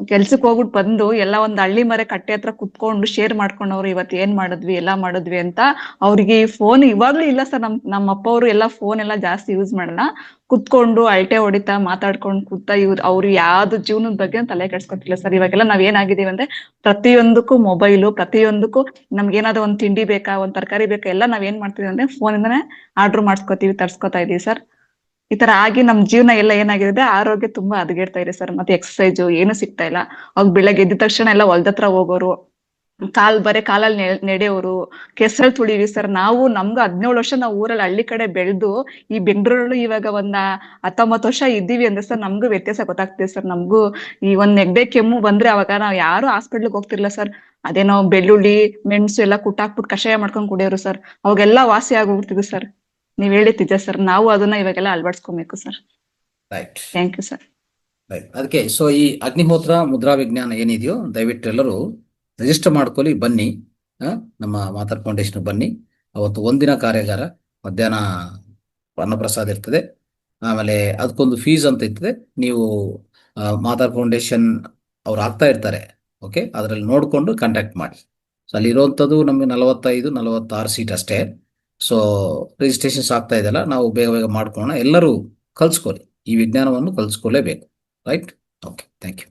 ಕೆಲ್ಸಕ್ಕೆ ಹೋಗ್ಬಿಟ್ಟು ಬಂದು ಎಲ್ಲ ಒಂದ್ ಹಳ್ಳಿ ಮರೆ ಕಟ್ಟೆ ಹತ್ರ ಕುತ್ಕೊಂಡು ಶೇರ್ ಮಾಡ್ಕೊಂಡವ್ರು, ಇವತ್ತು ಏನ್ ಮಾಡಿದ್ವಿ ಎಲ್ಲ ಮಾಡಿದ್ವಿ ಅಂತ. ಅವ್ರಿಗೆ ಫೋನ್ ಇವಾಗ್ಲೂ ಇಲ್ಲ ಸರ್. ನಮ್ಮ ಅಪ್ಪವರು ಎಲ್ಲ ಫೋನ್ ಎಲ್ಲ ಜಾಸ್ತಿ ಯೂಸ್ ಮಾಡಲ್ಲ. ಕುತ್ಕೊಂಡು ಅಳಟೆ ಹೊಡಿತಾ ಮಾತಾಡ್ಕೊಂಡು ಕೂತಾ ಅವ್ರು ಯಾವ್ದು ಜೀವನದ ಬಗ್ಗೆ ತಲೆ ಕೆಡ್ಸ್ಕೊತಿಲ್ಲ ಸರ್. ಇವಾಗೆಲ್ಲ ನಾವ್ ಏನಾಗಿದೀವಿ ಅಂದ್ರೆ ಪ್ರತಿಯೊಂದಕ್ಕೂ ಮೊಬೈಲು, ಪ್ರತಿಯೊಂದಕ್ಕೂ ನಮ್ಗೆ ಏನಾದ್ರು ಒಂದ್ ತಿಂಡಿ ಬೇಕಾ, ಒಂದ್ ತರಕಾರಿ ಬೇಕಾ, ಎಲ್ಲ ನಾವ್ ಏನ್ ಮಾಡ್ತೀವಿ ಅಂದ್ರೆ ಫೋನ್ ಇಂದಾನೆ ಆರ್ಡರ್ ಮಾಡ್ಸ್ಕೊತೀವಿ, ತರ್ಸ್ಕೊತಾ ಇದೀವಿ ಸರ್. ಈ ತರ ಆಗಿ ನಮ್ ಜೀವನ ಎಲ್ಲ ಏನಾಗಿದೆ, ಆರೋಗ್ಯ ತುಂಬಾ ಹದಗೆಡ್ತಾ ಇದೆ ಸರ್. ಮತ್ತೆ ಎಕ್ಸರ್ಸೈಜ್ ಏನು ಸಿಗ್ತಾ ಇಲ್ಲ. ಅವಾಗ ಬೆಳಗ್ಗೆ ಎದ್ದ ತಕ್ಷಣ ಎಲ್ಲ ಹೊಲ್ದತ್ರ ಹೋಗೋರು, ಕಾಲಲ್ಲಿ ನಡೆಯೋರು, ಕೆಸರಲ್ಲಿ ತುಳಿವಿ ಸರ್. ನಮ್ಗೆ 17 ವರ್ಷ ನಾವು ಊರಲ್ಲಿ ಹಳ್ಳಿ ಕಡೆ ಬೆಳೆದು ಈ ಬೆಂಗಳೂರಲ್ಲಿ ಇವಾಗ 19 ವರ್ಷ ಇದ್ದೀವಿ ಅಂದ್ರೆ ಸರ್ ನಮ್ಗೂ ವ್ಯತ್ಯಾಸ ಗೊತ್ತಾಗ್ತಿದೆ ಸರ್. ನಮ್ಗೂ ಈ ಒಂದ್ ನೆಗಡಿ ಕೆಮ್ಮು ಬಂದ್ರೆ ಅವಾಗ ನಾವ್ ಯಾರು ಹಾಸ್ಪಿಟ್ಲಿಗೆ ಹೋಗ್ತಿರ್ಲಿಲ್ಲ ಸರ್. ಅದೇನೋ ಬೆಳ್ಳುಳ್ಳಿ ಮೆಣಸು ಎಲ್ಲ ಕುಟ್ಟಾಕ್ಬಿಟ್ಟು ಕಷಾಯ ಮಾಡ್ಕೊಂಡ್ ಕುಡಿಯೋರು ಸರ್. ಅವಾಗೆಲ್ಲ ವಾಸಿ ಆಗೋಗ್ಬಿಡ್ತಿದ್ವು ಸರ್. ನೀವ್ ಹೇಳಿದ್ದೆ ಸರ್, ನಾವು ಅದನ್ನ ಇವಾಗೆಲ್ಲ ಅಳವಡಿಸ್ಕೊಬೇಕು sir. Right, thank you sir. Right. ಅದಕ್ಕೆ ಸೊ ಈ ಅಗ್ನಿಹೋತ್ರ ಮುದ್ರಾ ವಿಜ್ಞಾನ ಏನಿದೆಯೋ ದಯವಿಟ್ಟು ಎಲ್ಲರೂ ರಿಜಿಸ್ಟರ್ ಮಾಡ್ಕೊಳ್ಳಿ. ಬನ್ನಿ, ನಮ್ಮ ಮಾತಾರ್ ಫೌಂಡೇಶನ್ ಬನ್ನಿ. ಅವತ್ತು ಒಂದಿನ ಕಾರ್ಯಾಗಾರ, ಮಧ್ಯಾಹ್ನ ಅನ್ನಪ್ರಸಾದ ಇರ್ತದೆ. ಆಮೇಲೆ ಅದಕ್ಕೊಂದು ಫೀಸ್ ಅಂತ ಇರ್ತದೆ. ನೀವು ಮಾತಾರ್ ಫೌಂಡೇಶನ್ ಅವ್ರು ಆಗ್ತಾ ಇರ್ತಾರೆ. ಓಕೆ, ಅದರಲ್ಲಿ ನೋಡಿಕೊಂಡು ಕಾಂಟ್ಯಾಕ್ಟ್ ಮಾಡಿ. ಸೊ ಅಲ್ಲಿ ಇರುವಂಥದ್ದು ನಮಗೆ 45-46 ಸೀಟ್ ಅಷ್ಟೇ. ಸೊ ರಿಜಿಸ್ಟ್ರೇಷನ್ಸ್ ಆಗ್ತಾ ಇದೆಯಲ್ಲ, ನಾವು ಬೇಗ ಬೇಗ ಮಾಡ್ಕೊಳ್ಳೋಣ. ಎಲ್ಲರೂ ಕಲ್ಸ್ಕೊಳ್ಳಿ, ಈ ವಿಜ್ಞಾನವನ್ನು ಕಲ್ಸ್ಕೊಳ್ಳೇಬೇಕು. ರೈಟ್? Okay, thank you.